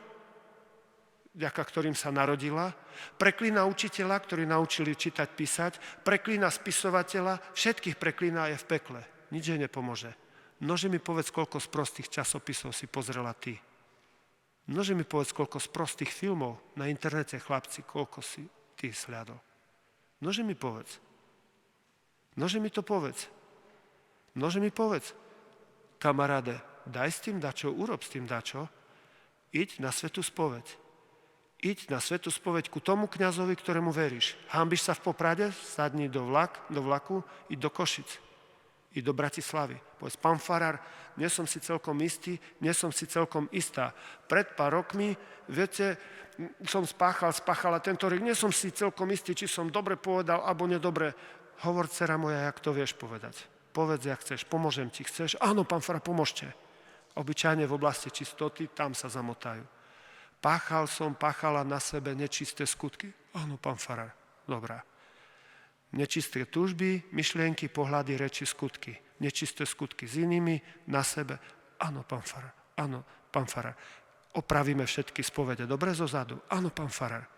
vďaka ktorým sa narodila, preklína učiteľa, ktorí naučili čítať, písať, preklína spisovateľa, všetkých preklína je v pekle. Nič jej nepomôže. Nože mi povedz, koľko z prostých časopisov si pozrela ty. Nože mi povedz, koľko z prostých filmov na internete, chlapci, koľko si ty sľadol. Nože mi povedz. Nože mi to povedz. Nože mi povedz. Kamaráde, daj s tým dačo, urob s tým dačo, iď na svätú spoveď. Iď na svätú spoveď ku tomu kňazovi, ktorému veríš. Hanbíš sa v Poprade? Sadni do vlaku, iď do Košic. Iď do Bratislavy. Povedz, pán farár, nie som si celkom istý, nie som si celkom istá. Pred pár rokmi, viete, som spáchala tento riek, nie som si celkom istý, či som dobre povedal, alebo nedobre. Hovor, dcera moja, jak to vieš povedať. Povedz, jak chceš, pomôžem ti, chceš? Áno, pán farár, pomôžte. Obyčajne v oblasti čistoty, tam sa zamotajú. Páchala na sebe nečisté skutky. Áno, pán farár, dobrá. Nečisté túžby, myšlienky, pohľady, reči, skutky. Nečisté skutky s inými, na sebe. Áno, pán farár, áno, pán farár. Opravíme všetky spovede, dobre zozadu? Áno, pán farár.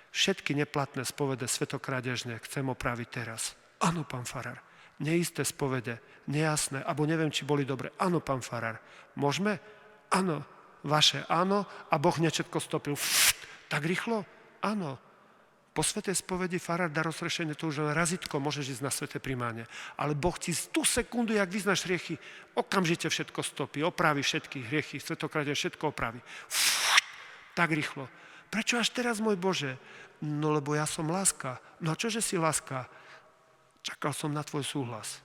Všetky neplatné spovede svetokrádežne chcem opraviť teraz. Áno, pán farár. Neisté spovede, nejasné, alebo neviem, či boli dobre. Áno, pán farár. Môžeme? Áno. Vaše áno a Boh nečetko stopil. Tak rýchlo? Áno. Po svätej spovedi farár dá rozrešenie, to už len razítko, môžeš ísť na sväté primáne. Ale Boh ti z tú sekundu, jak vyznáš hriechy, okamžite všetko stopí, opraví všetky hriechy, svetokrádež všetko opraví. Tak rýchlo. Prečo až teraz, môj Bože? No lebo ja som láska. No a čože si láska? Čakal som na tvoj súhlas.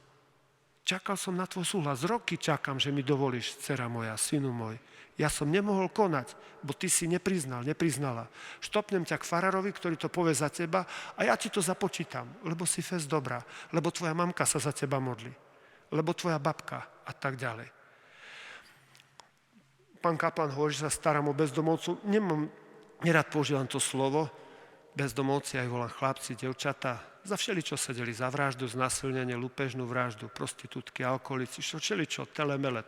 Čakal som na tvoj súhlas. Roky čakám, že mi dovolíš, dcera moja, synu môj. Ja som nemohol konať, bo ty si nepriznala. Štopnem ťa k farárovi, ktorý to povie za teba a ja ti to započítam, lebo si fest dobrá, lebo tvoja mamka sa za teba modlí, lebo tvoja babka a tak ďalej. Pán kaplan hovorí, že sa starám o bezdomovcov. Nerad používam to slovo. Bezdomovci, aj volám chlapci, devčatá, za všeličo sedeli, za vraždu, znásilnenie, lúpežnú vraždu, prostitútky, alkoholici, všeličo, telemele.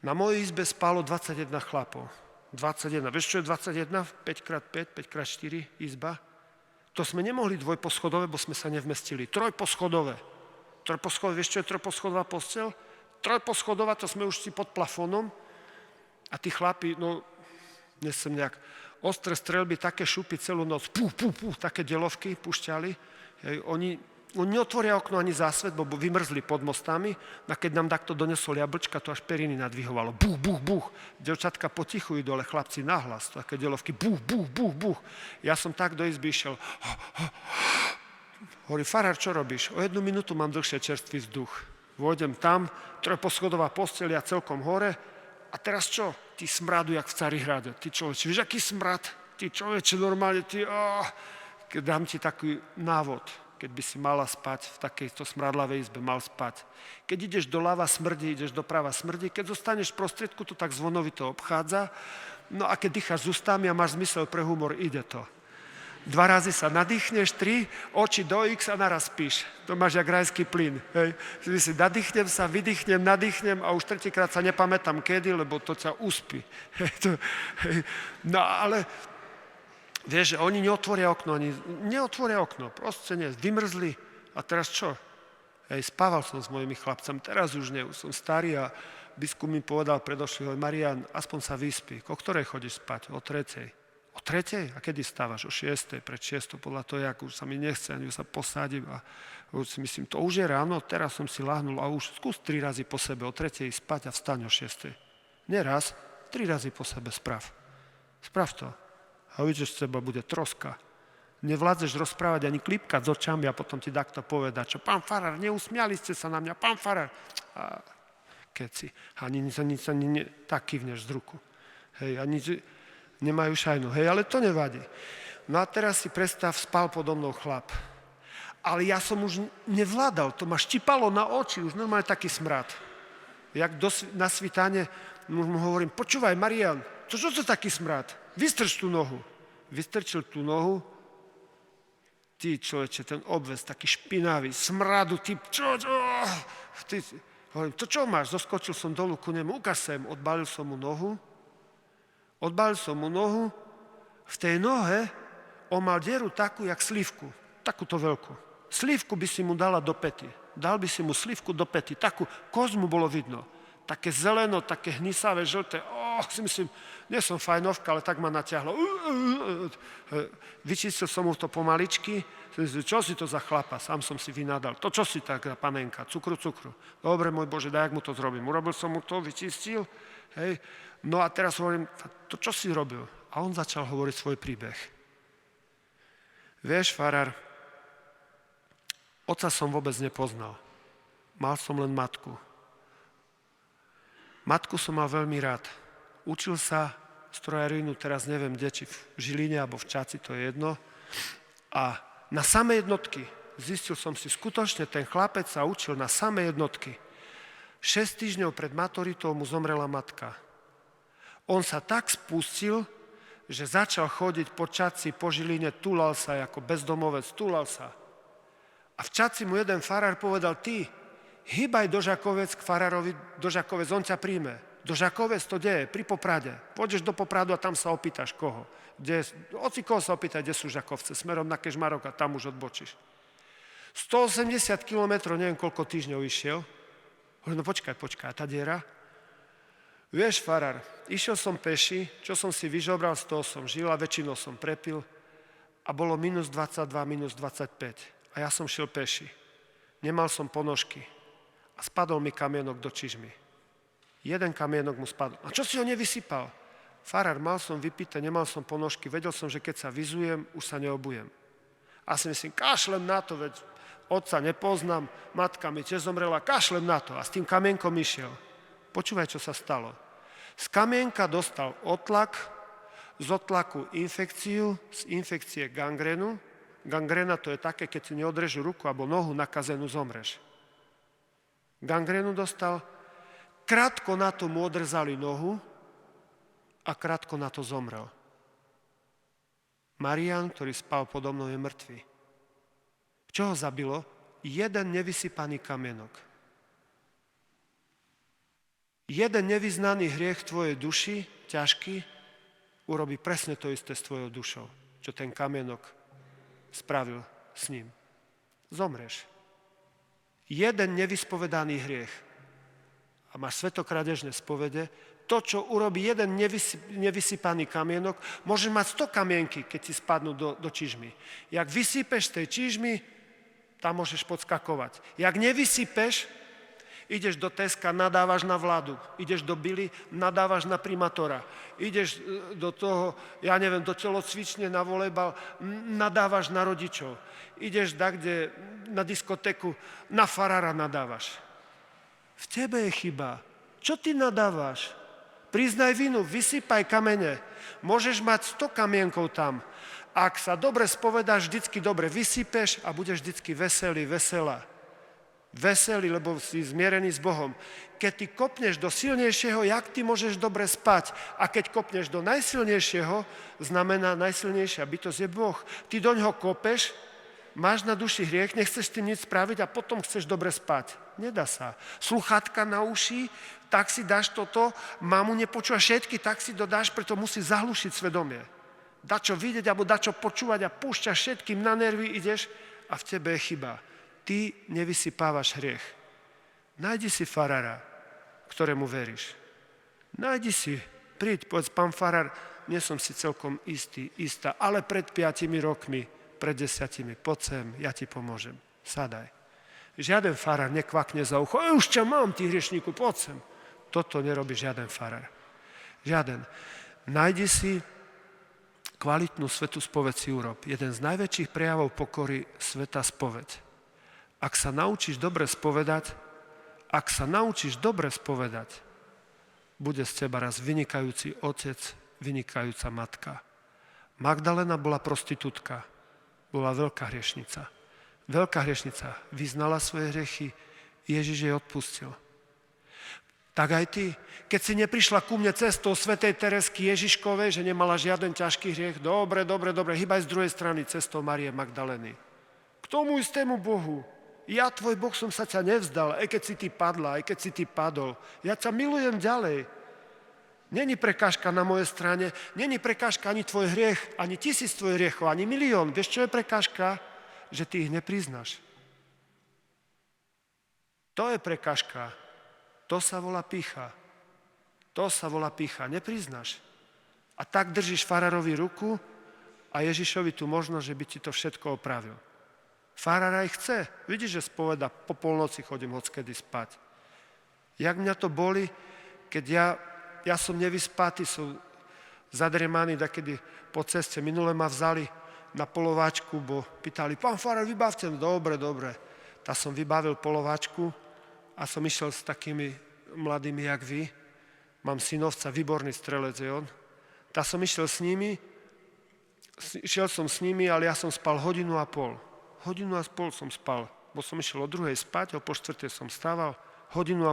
Na mojej izbe spálo 21 chlapov. 21. Vieš, čo je 21? 5x5, 5x4 izba? To sme nemohli dvojposchodové, bo sme sa nevmestili. Trojposchodové. Vieš, čo je trojposchodová posteľ? Trojposchodová, to sme už si pod plafónom. A tí chlapi, dnes som nejak ostré streľby, také šupy celú noc, také delovky pušťali. Oni neotvoria okno ani zásvet, bo vymrzli pod mostami, a keď nám takto donesol jablčka, to až periny nadvihovalo. Buch. Devčatka potichujú dole, chlapci nahlas, také delovky, buch. Ja som tak do izby išiel. Hovorí, farár, čo robíš? O 1 minútu mám dlhšie čerstvý vzduch. Vôjdem tam, trojposchodová posteľ, ja celkom hore. A teraz čo? Ty smradu, jak v Carihrade. Ty človeče, vieš, aký smrad? Ty človeče, normálne, keď dám ti taký návod. Keď by si mala spať v takejto smradlavej izbe, mal spať. Keď ideš doľava, smrdí, ideš doprava, smrdí. Keď zostaneš v prostriedku, to tak zvonovito obchádza. No a keď dýcháš z ústami a máš zmysel pre humor, ide to. 2 razy sa nadýchneš, 3, oči do X a naraz spíš. To máš jak rajský plyn. Hej. Si nadýchnem sa, vydýchnem, nadýchnem a už 3-krát sa nepamätám kedy, lebo to ťa uspí. No ale vieš, že oni neotvoria okno, proste nie, vymrzli. A teraz čo? Spával som s mojimi chlapcami, teraz už nie, už som starý a biskup mi povedal predošlý, Marián, aspoň sa vyspí. O ktorej chodíš spať? O 3:00. O 3:00? A kedy stávaš? O 6:00, pred 6:00, podľa toho, jak už sa mi nechce, ani sa posadím a už si myslím, to už je ráno, teraz som si láhnul a už skús 3 razy po sebe, o 3:00 spať a vstaň o 6:00. Nie raz, 3 razy po sebe sprav. Sprav to. A uvidíš, že z teba bude troska. Nevládzeš rozprávať ani klípkať s očami a potom ti takto povedať, čo pán farár, neusmiali ste sa na mňa, pán farár. A keci. Ani tak kývneš z ruku. Hej, ani nemajú šajnu. Hej, ale to nevadí. No a teraz si predstav, spal podo mnou chlap. Ale ja som už nevládal, to ma štipalo na oči, už normálne taký smrad. Jak na svitane mu hovorím, počúvaj, Marian, čo to taký smrad? Vystrč tú nohu. Vystrčil tú nohu, ty človeče, ten obväz, taký špinavý, smradu, ty, hovorím, to čo máš? Zoskočil som dolu ku nemu, ukáž sem, odbalil som mu nohu, v tej nohe on mal dieru takú, jak slívku, takúto veľkú. Slívku by si mu dala do pety, dal by si mu slívku do pety, takú kožu mu bolo vidno, také zeleno, také hnisavé, žlté, si myslím, nie som fajnovka, ale tak ma natiahlo. Vyčistil som mu to pomaličky, čo si to za chlapa, sám som si vynadal. To čo si tak, panenka, cukru. Dobre, môj Bože, daj, jak mu to zrobím. Urobil som mu to, vyčistil, hej. No a teraz hovorím, to čo si robil? A on začal hovoriť svoj príbeh. Vieš, farár, otca som vôbec nepoznal. Mal som len matku. Matku som mal veľmi rád. Učil sa strojarínu, teraz neviem, kde, či v Žiline alebo v Čaci, to je jedno. A na samé jednotky, zistil som si, skutočne ten chlapec sa učil na samé jednotky. 6 týždňov pred maturitou mu zomrela matka. On sa tak spustil, že začal chodiť po Čaci, po Žiline, túlal sa ako bezdomovec, túlal sa. A v Čaci mu jeden farár povedal, ty, hýbaj do Žakovec k farárovi, do Žakovec, on ťa príjme. Do Žakovec to deje, pri Poprade. Pôjdeš do Popradu a tam sa opýtaš koho. Oci koho sa opýtať, kde sú Žakovce, smerom na Kežmarok a tam už odbočíš. 180 kilometrov, neviem koľko týždňov išiel. Hovorím, no počkaj, tá diera. Vieš, farár, išiel som peši, čo som si vyžobral, z toho som žil a väčšinou som prepil a bolo minus 22, minus 25. A ja som šiel peši. Nemal som ponožky a spadol mi kamienok do čižmy. Jeden kamienok mu spadol. A čo si ho nevysypal? Farár, mal som vypité, nemal som ponožky, vedel som, že keď sa vyzujem, už sa neobujem. A si myslím, kašlem na to, veď otca nepoznám, matka mi tiež zomrela, kašlem na to. A s tým kamienkom išiel. Počúvaj, čo sa stalo. Z kamienka dostal otlak, z otlaku infekciu, z infekcie gangrénu. Gangréna to je také, keď si neodrežu ruku alebo nohu nakazenú, zomreš. Gangrénu dostal, krátko na to mu odrezali nohu a krátko na to zomrel. Marian, ktorý spal podo mnou, je mŕtvý. Čo ho zabilo? Jeden nevysypaný kamienok. Jeden nevyznaný hriech v tvojej duši, ťažký, urobí presne to isté s tvojou dušou, čo ten kamienok spravil s ním. Zomreš. Jeden nevyspovedaný hriech a máš svätokrádežné spovede, to, čo urobí jeden nevysypaný kamienok, môže mať 100 kamienky, keď si spadnú do čižmy. Jak vysypeš z tej čižmy, tam môžeš podskakovať. Jak nevysypeš, ideš do Teska, nadávaš na vládu. Ideš do Bily, nadávaš na primátora. Ideš do toho, ja neviem, do telocvične na volejbal, nadávaš na rodičov. Ideš dakde na diskotéku, na farára nadávaš. V tebe je chyba. Čo ty nadávaš? Priznaj vinu, vysypaj kamene. Môžeš mať 100 kamienkov tam. Ak sa dobre spovedáš, vždycky dobre vysypeš a budeš vždycky veselý, veselá. Veselý, lebo si zmierený s Bohom. Keď ty kopneš do silnejšieho, jak ty môžeš dobre spať? A keď kopneš do najsilnejšieho, znamená najsilnejšia bytosť je Boh. Ty do ňoho kopeš, máš na duši hriech, nechceš s tým nič spraviť a potom chceš dobre spať. Nedá sa. Sluchátka na uši, tak si dáš toto, mamu nepočúva všetky, tak si dodáš, preto musí zahlušiť svedomie. Dačo vidieť, alebo dačo počúvať a púšťaš všetkým na nervy, ideš a v tebe je chyba. Ty nevysypávaš hriech. Nájdi si farára, ktorému veríš. Nájdi si, príď, povedz, pán farár, nie som si celkom istá, ale pred 5 rokmi, pred 10, poď sem, ja ti pomôžem, sadaj. Žiaden farár nekvakne za ucho, už ťa mám, ty hriešníku, poď sem. Toto nerobí žiaden farár. Žiaden. Nájdi si kvalitnú svätú spoveď si urob. Jeden z najväčších prejavov pokory svätá spoveď. Ak sa naučíš dobre spovedať, bude z teba raz vynikajúci otec, vynikajúca matka. Magdalena bola prostitútka, bola veľká hriešnica. Veľká hriešnica vyznala svoje hriechy, Ježiš jej odpustil. Tak aj ty, keď si neprišla ku mne cestou svätej Teresky Ježiškovej, že nemala žiaden ťažký hriech, dobre, hýbaj z druhej strany cestou Márie Magdaleny. K tomu istému Bohu. Ja, tvoj Boh, som sa ťa nevzdal, aj keď si ty padla, aj keď si ty padol. Ja ťa milujem ďalej. Není prekážka na mojej strane, není prekážka ani tvoj hriech, ani 1000 tvojich hriechov, ani 1 000 000. Vieš, čo je prekážka? Že ty ich nepriznáš. To je prekážka. To sa volá pýcha. Nepriznáš. A tak držíš farárovi ruku a Ježišovi tu možnosť, že by ti to všetko opravil. Farár aj chce. Vidíš, že spoveda, po polnoci chodím hockedy spať. Jak mňa to boli, keď ja som nevyspatý, som zadremaný takedy po ceste. Minule ma vzali na polováčku, bo pýtali, pán farár, vybavte. Dobre. Tak som vybavil polováčku a som išiel s takými mladými, jak vy. Mám synovca, výborný strelec je on. Tak som išiel som s nimi, ale ja som spal 1,5 hodiny. 1,5 hodiny som spal, bo som išiel o 2:00 spať, o 4:00 som stával, 1,5 hodiny.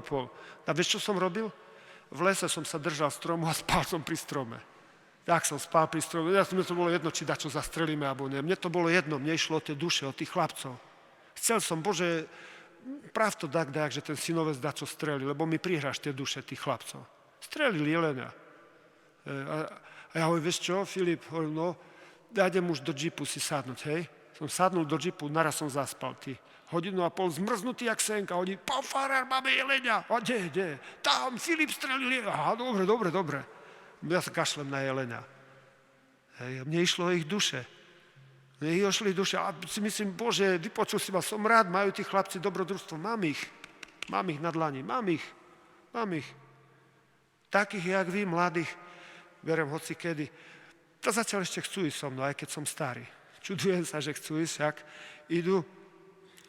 A vieš, čo som robil? V lese som sa držal stromu a spal som pri strome. Tak som spal pri strome. Mne to bolo jedno, či dačo zastrelíme, alebo nie. Mne to bolo jedno, mne išlo o tie duše, o tých chlapcov. Chcel som, Bože, práv to tak, že ten synovec dačo streli, lebo mi prihráš tie duše tých chlapcov. Strelili jelenia. A ja hovorím, vieš čo, Filip, hovorím, no, ja idem už do džipu si sadnúť, hej. Som sadnul do džipu, naraz som zaspal, ty. 1,5 hodiny zmrznutý jak senka, hodí, pán farár, máme jelenia. A kde? Tam, Filip strelil jelenia. Aha, dobre. Ja sa kašlem na jelenia. Hej, mne išlo o ich duše. Mne išli duše a si myslím, Bože, vypočul si ma, som rád, majú tí chlapci dobrodružstvo, mám ich na dlani, mám ich. Takých, jak vy, mladých, berem hoci kedy. To začal ešte chcú ísť so mnou, aj keď som starý. Čudujem sa, že chcú ísť, ak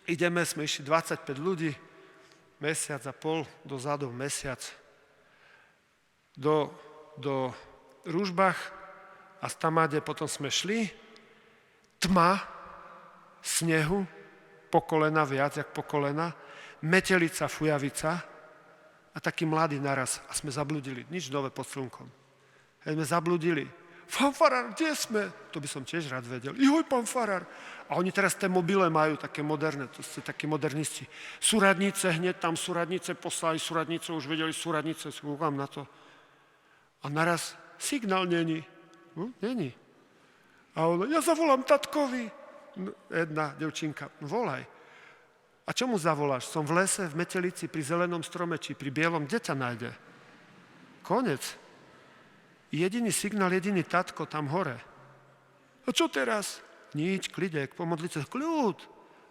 ideme, sme išli 25 ľudí, 1,5 mesiaca dozadu, do Ružbach a z Tamáde potom sme šli, tma, snehu, po kolena, viac jak po kolena, metelica, fujavica a taký mladý naraz. A sme zabludili, nič nové pod slnkom. A sme zabludili. Pán farár, kde sme? To by som tiež rád vedel. Joj, pán farár. A oni teraz tie mobile majú také moderné, to sú takí modernisti. Súradnice, hneď tam súradnice poslali, súradnice už vedeli, súradnice, skúkam na to. A naraz signál není. Není. A ona, ja zavolám tatkovi. Jedna devčinka, volaj. A čo mu zavoláš? Som v lese, v metelici, pri zelenom strome, či pri bielom, kde ťa nájde? Konec. Jediný signál, jediný tatko tam hore. A čo teraz? Nič, klidek, pomodliť sa, kľud.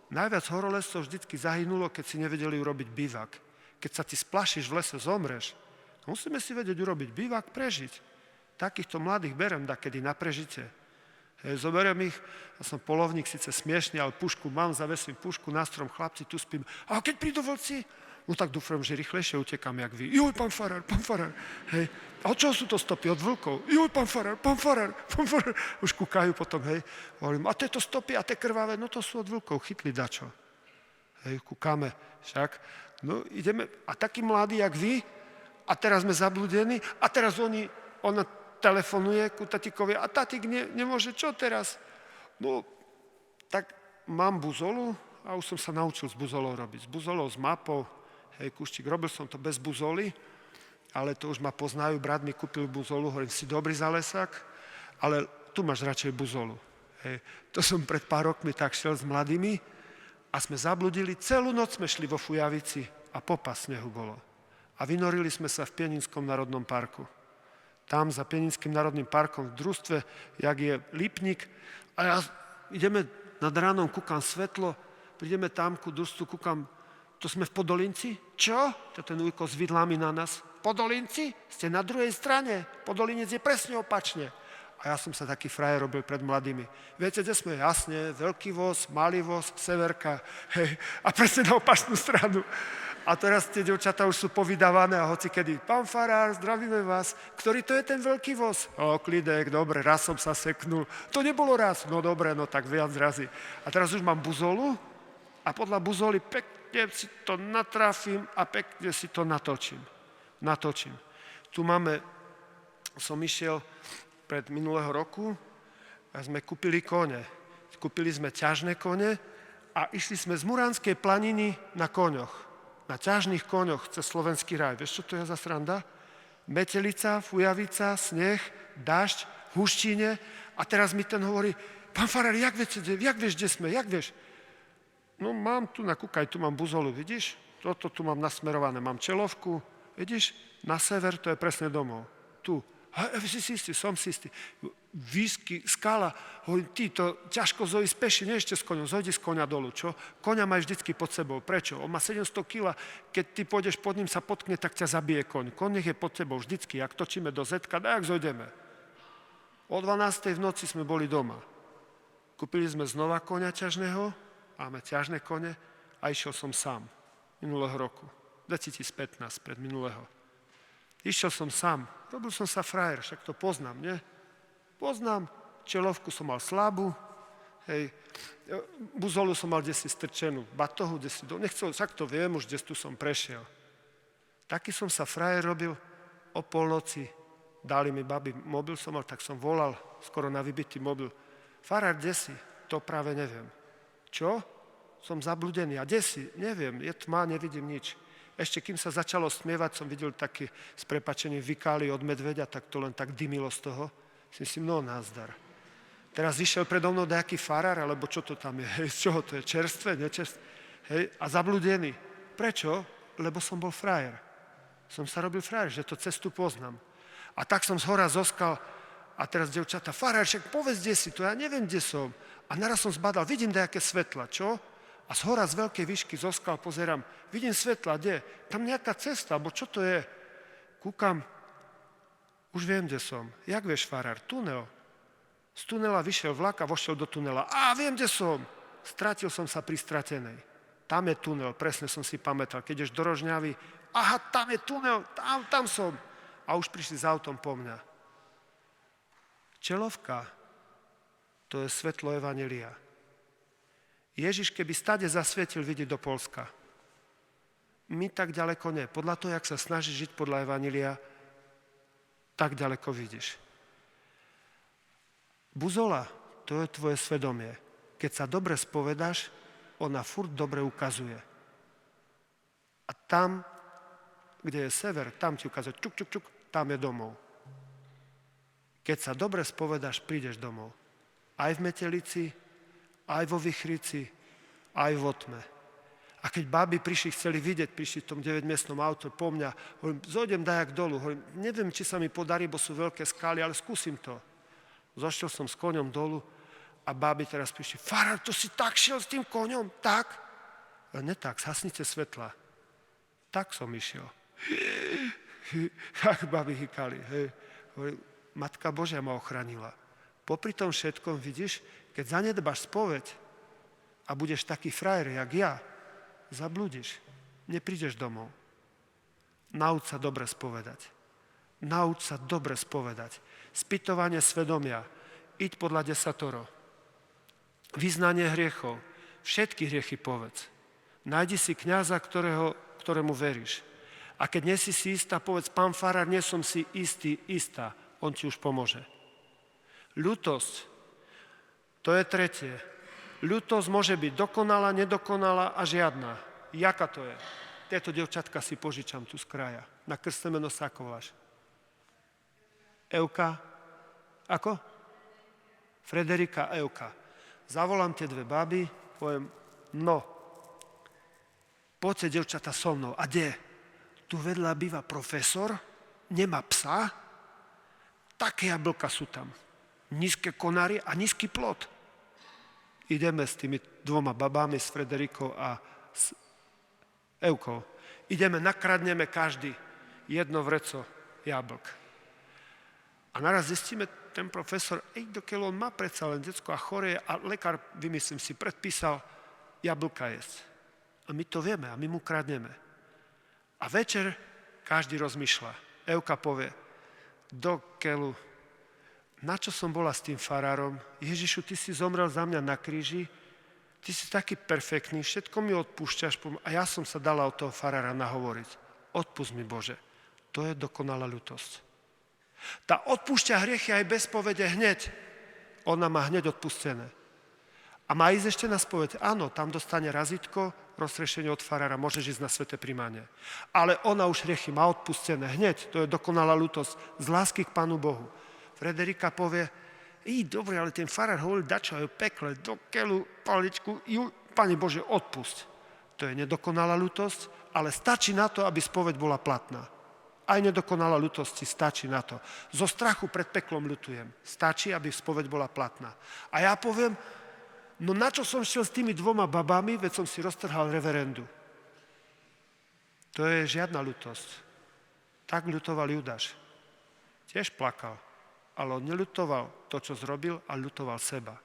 Najviac horolezcov vždycky zahynulo, keď si nevedeli urobiť bivak. Keď sa ty splašíš v lese, zomreš. Musíme si vedieť urobiť bivak, prežiť. Takýchto mladých berem dakedy na prežitie. Zoberiem ich, ja som polovník, síce smiešný, ale pušku mám, zavesím pušku na strom, chlapci, tu spím. A keď prídu vlci, no tak dúfam, že rýchlejšie utekám, jak vy. Joj, pán farár. Hej. A od čoho sú to stopy? Od vlkov. Joj, pán farár. Už kúkajú potom, hej. Hovorím, a tieto stopy, a tie krvavé, no to sú od vlkov, chytli dačo. Hej, kúkame, však. No ideme, a takí mladí, jak vy, a teraz sme zabludení, a teraz ona telefonuje ku tatikovi a tatik nemôže, čo teraz? No, tak mám buzolu a už som sa naučil s buzolou robiť. S buzolou, s mapou, hej, Kuštík, robil som to bez buzoly, ale to už ma poznajú, brat mi kúpil buzolu, hovorím, si dobrý za lesák, ale tu máš radšej buzolu. Hej. To som pred pár rokmi tak šiel s mladými a sme zabludili, celú noc sme šli vo Fujavici a popas snehu bolo. A vynorili sme sa v Pieninskom národnom parku. tam za Pieninským národným parkom v družstve, jak je Lipník. A ja ideme nad ránom, kúkam svetlo, prídeme tam ku družstvu, kúkam, to sme v Podolinci? Čo? To ten ujko s vidlami na nás. Podolinci? Ste na druhej strane. Podolinec je presne opačne. A ja som sa taký frajer robil pred mladými. Viete, kde sme? Jasne, Veľký Voz, Malý Voz, Severka. Hej, a presne na opačnú stranu. A teraz tie dievčatá už sú povydávané a hoci kedy. Pán farár, zdravíme vás. Ktorý to je ten Veľký Voz? O, klidek, dobre, raz som sa seknul. To nebolo raz. No dobre, no tak viac razy. A teraz už mám buzolu a podľa buzoly pekne si to natrafím a pekne si to natočím. Tu máme, som išiel pred minulého roku a sme kúpili kone. Kúpili sme ťažné kone a išli sme z Muránskej planiny na koňoch. Na ťažných koňoch cez Slovenský raj. Vieš, čo to je za sranda? Metelica, fujavica, sneh, dažď, huštine. A teraz mi ten hovorí, pán farár, jak vieš, kde sme, jak vieš? No mám tu, nakúkaj, tu mám buzolu, vidíš? Toto tu mám nasmerované, mám čelovku, vidíš? Na sever, to je presne domov. Tu. Si istý, som si istý. Výsky, skala, hovorím, ty to ťažko zojsť peši, nie ešte s koňom, zojdi z koňa dolu, čo? Koňa máš vždycky pod sebou. Prečo? On má 700 kg, keď ty pôjdeš pod ním, sa potkne, tak ťa zabije koň. Koň nech je pod tebou vždycky, ak točíme do zetka, tak zojdeme. O 12. v noci sme boli doma. Kúpili sme znova koňa ťažného, máme ťažné kone a išiel som sám minulého roku. 2015, pred minulého. Išiel som sám, robil som sa frajer, však to poznám, nie? Poznám, čelovku som mal slabú, hej, buzolu som mal desi strčenú, batohu desi nechcel, však to viem, už des tu som prešiel. Taký som sa frajer robil, o polnoci dali mi babi mobil som mal, tak som volal, skoro na vybitý mobil. Farár, desi, to práve neviem. Čo? Som zabludený. A desi? Neviem, je tma, nevidím nič. Ešte kým sa začalo smievať, som videl taký s prepačením vykály od medveďa, tak to len tak dymilo z toho. Si myslím, no názdar. Teraz išiel predo mnou nejaký farár, alebo čo to tam je? Hej, z čoho to je? Čerstvé, nečerstvé? Hej, a zabludený. Prečo? Lebo som bol frajer. Som sa robil frajer, že to cestu poznám. A tak som zhora zoskal a teraz devčata, farár, však povedz, kde si to, ja neviem, kde som. A naraz som zbadal, vidím nejaké svetla, čo? A zhora z veľkej výšky zoskal, pozerám, vidím svetla, kde? Tam nejaká cesta, alebo čo to je? Kúkam, už viem, kde som. Jak vieš, farár? Tunel. Z tunela vyšiel vlak a vošiel do tunela. A viem, kde som. Stratil som sa pri stratenej. Tam je tunel, presne som si pamätal. Keď ješ do Rožňavy, aha, tam je tunel, tam som. A už prišli s autom po mňa. Čelovka, to je svetlo evanjelia. Ježiš, keby stade zasvietil, vidieť do Polska. My tak ďaleko nie. Podľa toho, jak sa snažíš žiť podľa evanjelia, tak ďaleko vidíš. Buzola, to je tvoje svedomie. Keď sa dobre spovedáš, ona furt dobre ukazuje. A tam, kde je sever, tam ti ukazuje čuk, čuk, čuk, tam je domov. Keď sa dobre spovedáš, prídeš domov. Aj v metelici, aj vo vichrici, aj vo tme. A keď báby chceli vidieť, prišli v tom 9-miestnom auto po mňa, hovorím, zojdem dajak dolu, hovorím, neviem, či sa mi podarí, bo sú veľké skály, ale skúsim to. Zošiel som s koňom dolu a báby teraz prišli, farár, to si tak šiel s tým koňom, tak? Ale ne tak, zhasnite svetla. Tak som išiel. Tak báby hykali, hej. Hovorím, Matka Božia ma ochránila. Popri tom všetkom, vidíš, keď zanedbáš spoveď a budeš taký frajer, jak ja, zablúdiš, neprídeš domov. Nauč sa dobre spovedať. Nauč sa dobre spovedať. Spytovanie svedomia. Iď podľa desatoro. Vyznanie hriechov. Všetky hriechy povedz. Nájdi si kňaza, ktorému veríš. A keď nie si istá, povedz, pán farár, nie som si istá. On ti už pomôže. Ľútosť. To je tretie. Ľútosť môže byť dokonalá, nedokonalá a žiadna. Jaká to je? Tieto dievčatka si požičam tu z kraja. Na krstné meno sa ako voláš? Euka? Ako? Frederika Euka. Zavolám tie dve baby, poviem, no, poďte, dievčata, so mnou. A kde? Tu vedľa býva profesor, nemá psa také jablka sú tam. Nízke konary a nízky plod. Ideme s tými dvoma babami, s Frederikou a s Eukou. Ideme, nakradneme každý jedno vreco jablk. A naraz zistíme, ten profesor, dokiaľ on má predsa len decko a chore a lekár, vymyslím si, predpísal jablka jesť. A my to vieme a my mu kradneme. A večer každý rozmýšľa. Euka povie, do keľu, na čo som bola s tým farárom? Ježišu, ty si zomrel za mňa na kríži, ty si taký perfektný, všetko mi odpúšťaš a ja som sa dala od toho farára nahovoriť. Odpusť mi, Bože. To je dokonalá ľutosť. Tá odpúšťa hriechy aj bez povede hneď. Ona má hneď odpustené. A má ísť ešte na spoveď. Áno, tam dostane razítko, rozrešenie od farára, môžeš ísť na sväté prijímanie. Ale ona už hriechy má odpustené hneď. To je dokonalá ľutosť z lásky k Pánu Bohu. Frederika povie, dobre, ale ten farár hovoril, dačo aj o pekle, do keľu, paličku, Pane Bože, odpusť. To je nedokonalá ľutosť, ale stačí na to, aby spoveď bola platná. Aj nedokonalá ľutosti stačí na to. Zo strachu pred peklom ľutujem. Stačí, aby spoveď bola platná. A ja poviem, no na čo som šiel s tými dvoma babami, veď som si roztrhal reverendu. To je žiadna ľutosť. Tak ľutoval Judáš. Tiež plakal, ale on neľutoval to, čo zrobil, a ľutoval seba.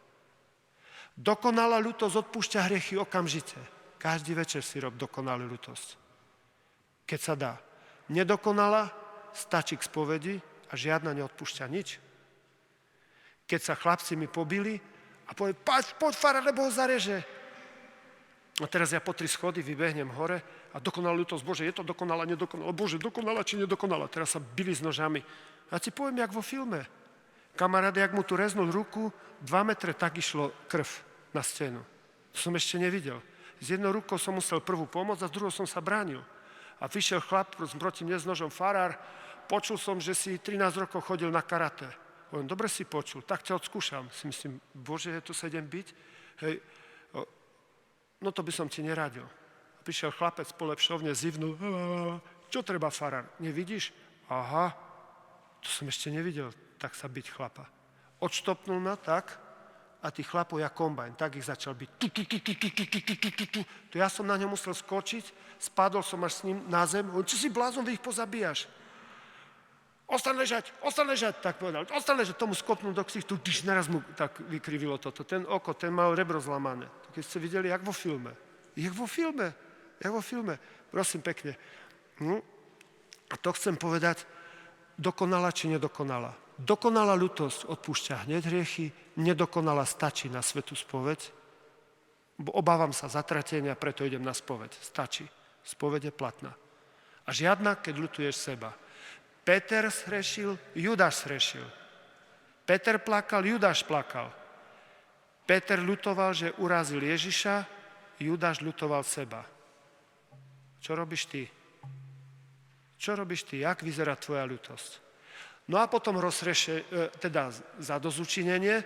Dokonalá ľutosť odpúšťa hriechy okamžite. Každý večer si rob dokonalú ľutosť. Keď sa dá. Nedokonala, stačí k spovedi a žiadna neodpúšťa nič. Keď sa chlapci mi pobili a povie, poď farár, lebo ho zareže. A teraz ja po 3 schody vybehnem hore a dokonalá ľutosť, Bože, je to dokonalá, nedokonalá, Bože, dokonalá či nedokonalá. Teraz sa bili s nožami. A ti poviem, jak vo filme. Kamarát, jak mu tu reznul ruku, 2 metre tak išlo krv na stenu. To som ešte nevidel. S jednou rukou som musel prvú pomôcť a s druhou som sa bránil. A vyšiel chlap proti mne s nožom, farár, počul som, že si 13 rokov chodil na karate. Poviem, dobre si počul, tak ťa odskúšam. Si myslím, Bože, tu sa idem byť? Hej, no to by som ti neradil. Prišiel chlapec po lepšovne, zivnul, čo treba, farár, nevidíš? Aha, to som ešte nevidel, tak sa byť chlapa. Odštopnul ma tak, a tí chlapov ja kombajn, tak ich začal byť. To ja som na ňom musel skočiť, spadol som až s ním na zem. Čo si blázon, vy ich pozabíjaš? Ostaň ležať, tak povedal. Ostaň ležať, tomu skopnul do ksichtu, naraz mu tak vykrivilo toto. Ten oko, ten mal rebro zlamané. Keď ste videli, jak vo filme. Jak vo filme. Prosím pekne. A to chcem povedať, dokonalá či nedokonalá. Dokonalá ľutosť odpúšťa hneď hriechy, nedokonalá stačí na svätú spoveď. Obávam sa zatratenia, preto idem na spoveď. Stačí. Spoveď je platná. A žiadna, keď ľutuješ seba. Peter zhrešil, Judáš zhrešil. Peter plakal, Judáš plakal. Peter ľutoval, že urazil Ježiša, Judáš ľutoval seba. Čo robíš ty? Jak vyzerá tvoja ľutosť? No a potom za dozučinenie,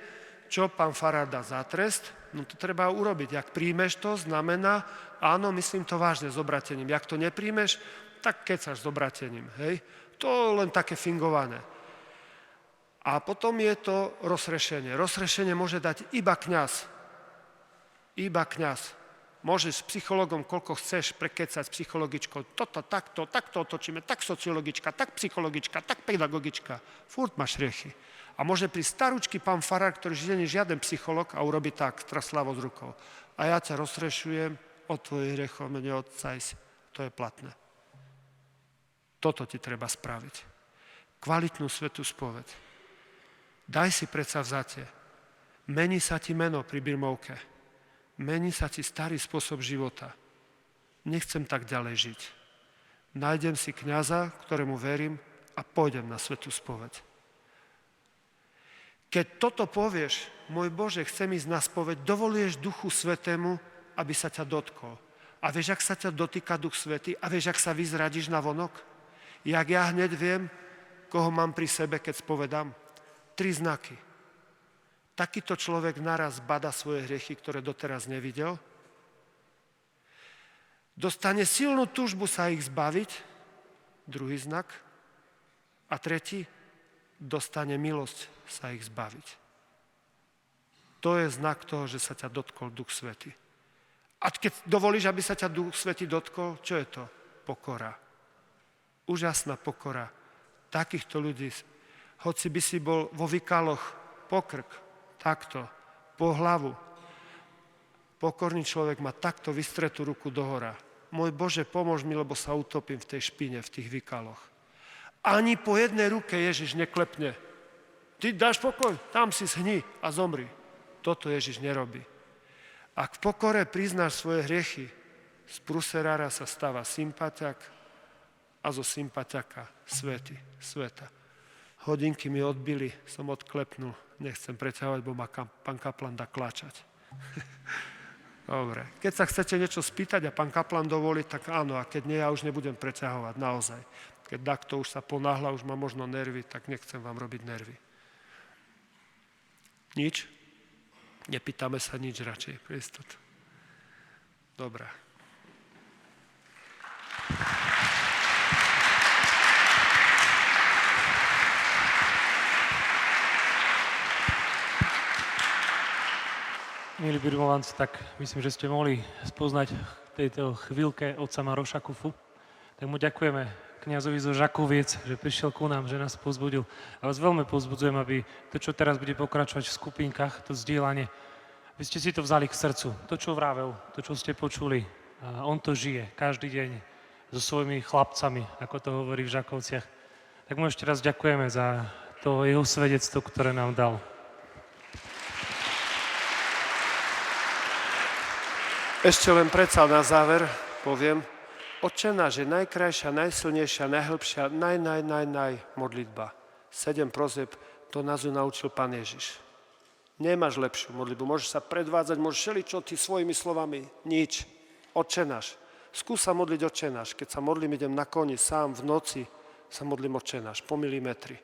čo pán farár dá za trest, no to treba urobiť. Jak príjmeš to, znamená, áno, myslím to vážne s obratením. Jak to nepríjmeš, tak kecaš s obratením. Hej? To len také fingované. A potom je to rozrešenie. Rozrešenie môže dať iba kňaz. Môžeš s psychologom, koľko chceš, prekecať s psychologičkou. Toto, takto otočíme, tak sociologička, tak psychologička, tak pedagogička. Furt máš hriechy. A môže prísť staručký pán farár, ktorý nie je žiaden psycholog a urobi tak, traslavo z rukou. A ja ťa rozrešujem od tvojich hriechov, mene Otca i Syna. To je platné. Toto ti treba spraviť. Kvalitnú svätú spoveď. Daj si predsavzatie. Mení sa ti meno pri birmovke. Mení sa ti starý spôsob života. Nechcem tak ďalej žiť. Nájdem si kňaza, ktorému verím a pôjdem na svätú spoveď. Keď toto povieš, môj Bože, chcem ísť na spoveď, dovoluješ Duchu Svätému, aby sa ťa dotkol. A vieš, ak sa ťa dotýka Duch Svätý? A vieš, ak sa vyzradíš na vonok? Jak ja hneď viem, koho mám pri sebe, keď spovedám? 3 znaky. Takýto človek naraz bada svoje hriechy, ktoré doteraz nevidel. Dostane silnú túžbu sa ich zbaviť. 2. znak. A 3. dostane milosť sa ich zbaviť. To je znak toho, že sa ťa dotkol Duch Svätý. A keď dovolíš, aby sa ťa Duch Svätý dotkol, čo je to? Pokora. Úžasná pokora. Takýchto ľudí, hoci by si bol vo vykaloch po krk, takto, po hlavu, pokorný človek má takto vystretú ruku dohora. Môj Bože, pomôž mi, lebo sa utopím v tej špine, v tých vykaloch. Ani po jednej ruke Ježiš neklepne. Ty dáš pokoj, tam si zhni a zomri. Toto Ježiš nerobí. Ak v pokore priznáš svoje hriechy, z pruserára sa stáva sympatiak a zo sympatiaka sveta. Hodinky mi odbili, som odklepnul. Nechcem preťahovať, bo ma pán kaplan dá kláčať. Dobre. Keď sa chcete niečo spýtať a pán kaplan dovolí, tak áno. A keď nie, ja už nebudem preťahovať, naozaj. Keď takto už sa ponáhla, už má možno nervy, tak nechcem vám robiť nervy. Nič? Nepýtame sa nič radšej, pre istotu. Dobre. Milí birmovanci, tak myslím, že ste mohli spoznať v tejto chvíľke otca Maroša Kufu. Tak mu ďakujeme kňazovi zo Žakoviec, že prišiel ku nám, že nás povzbudil. A vás veľmi povzbudzujem, aby to, čo teraz bude pokračovať v skupinkách, to zdieľanie, aby ste si to vzali k srdcu. To, čo vravel, to, čo ste počuli, a on to žije každý deň so svojimi chlapcami, ako to hovorí v Žakovciach. Tak mu ešte raz ďakujeme za to jeho svedectvo, ktoré nám dal. Ešte len predsa na záver poviem, Otče náš je najkrajšia, najsilnejšia, najhlbšia, modlitba. 7 prozeb, to nás ju naučil Pán Ježiš. Nemáš lepšiu modlitbu, môžeš sa predvádzať, môžeš všeličo ty svojimi slovami, nič. Otče náš. Skús sa modliť Otče náš. Keď sa modlím, idem na koni, sám v noci sa modlím Otče náš, po milimetri.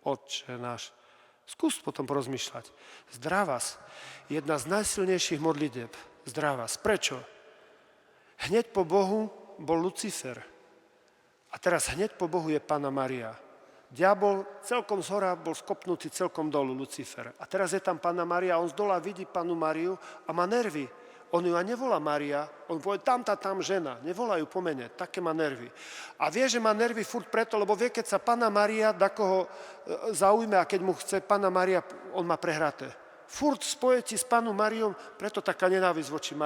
Otče náš. Skús potom porozmýšľať. Zdravás. Jedna z najsilnejších modlitieb. Zdravás. Prečo? Hneď po Bohu bol Lucifer. A teraz hneď po Bohu je Panna Mária. Diabol celkom zhora bol skopnutý celkom dolu, Lucifer. A teraz je tam Panna Mária, on z dola vidí Pannu Máriu a má nervy. On ju aj nevolá Mária, on povie tam žena, nevolá ju po mene, také má nervy. A vie, že má nervy furt preto, lebo vie, keď sa Panna Mária dakoho zaujme a keď mu chce Panna Mária, on má prehraté. Furt spojetí s Pannou Máriou, preto taká nenávisť voči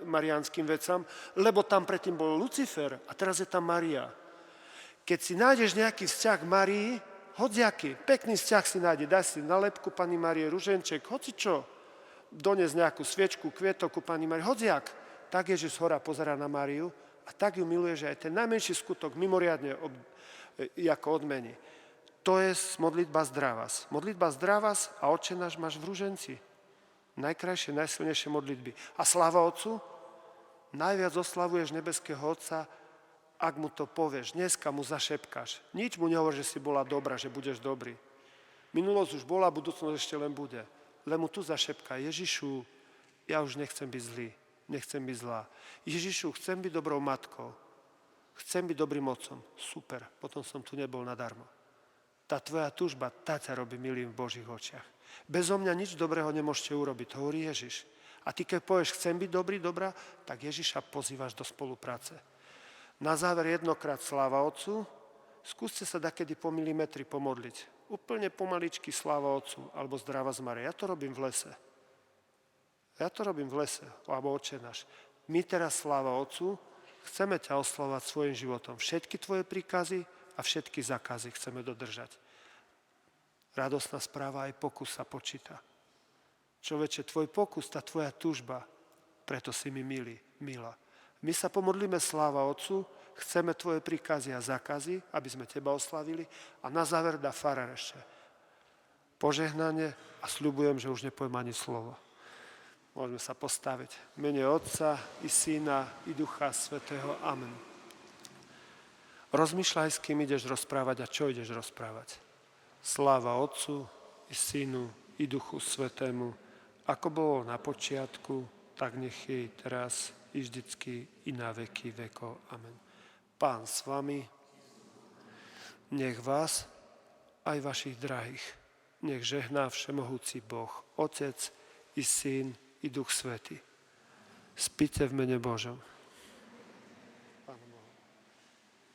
mariánskym vecam, lebo tam predtým bol Lucifer a teraz je tam Mária. Keď si nájdeš nejaký vzťah k Márii, hociaký, pekný vzťah si nájde, daj si nalepku Panny Márie, ruženček, hoci čo, dones nejakú sviečku, kvietok u Panny Márie, hociak, tak Ježiš hora pozerá na Máriu a tak ju miluje, že aj ten najmenší skutok mimoriadne ako odmení. To je modlitba zdravás. Modlitba zdravás a Otče náš máš v ruženci. Najkrajšie, najsilnejšie modlitby. A sláva Otcu? Najviac oslavuješ nebeského Otca, ak mu to povieš. Dneska mu zašepkáš. Nič mu nehovor, že si bola dobrá, že budeš dobrý. Minulosť už bola, budúcnosť ešte len bude. Len mu tu zašepká. Ježišu, ja už nechcem byť zlý. Nechcem byť zlá. Ježišu, chcem byť dobrou matkou. Chcem byť dobrým otcom. Super, potom som tu nebol nadarmo. Tá tvoja túžba, tá ťa robí milým v Božích očiach. Bezo mňa nič dobrého nemôžete urobiť, hovorí Ježiš. A ty keď povieš, chcem byť dobrá, tak Ježiša pozývaš do spolupráce. Na záver jednokrát sláva Otcu, skúste sa dakedy po milimetri pomodliť. Úplne pomaličky sláva Otcu, alebo zdravá z Márie. Ja to robím v lese. Alebo Otče náš. My teraz sláva Otcu, chceme ťa oslavovať svojim životom. Všetky tvoje príkazy a všetky zákazy chceme dodržať. Radosná správa, aj pokus sa počíta. Človeče, tvoj pokus, tá tvoja túžba, preto si mi milá. My sa pomodlíme sláva Otcu, chceme tvoje príkazy a zákazy, aby sme teba oslavili a na záver dá farár ešte požehnanie a sľubujem, že už nepoviem ani slovo. Môžeme sa postaviť. V mene Otca i Syna i Ducha Svätého. Amen. Rozmýšľaj, s kým ideš rozprávať a čo ideš rozprávať. Sláva Otcu i Synu i Duchu Svätému, ako bolo na počiatku, tak nech je teraz i vždycky i na veky vekov. Amen. Pán s vami, nech vás aj vašich drahých. Nech žehná všemohúci Boh, Otec i Syn i Duch Svätý. Spíte v mene Božom.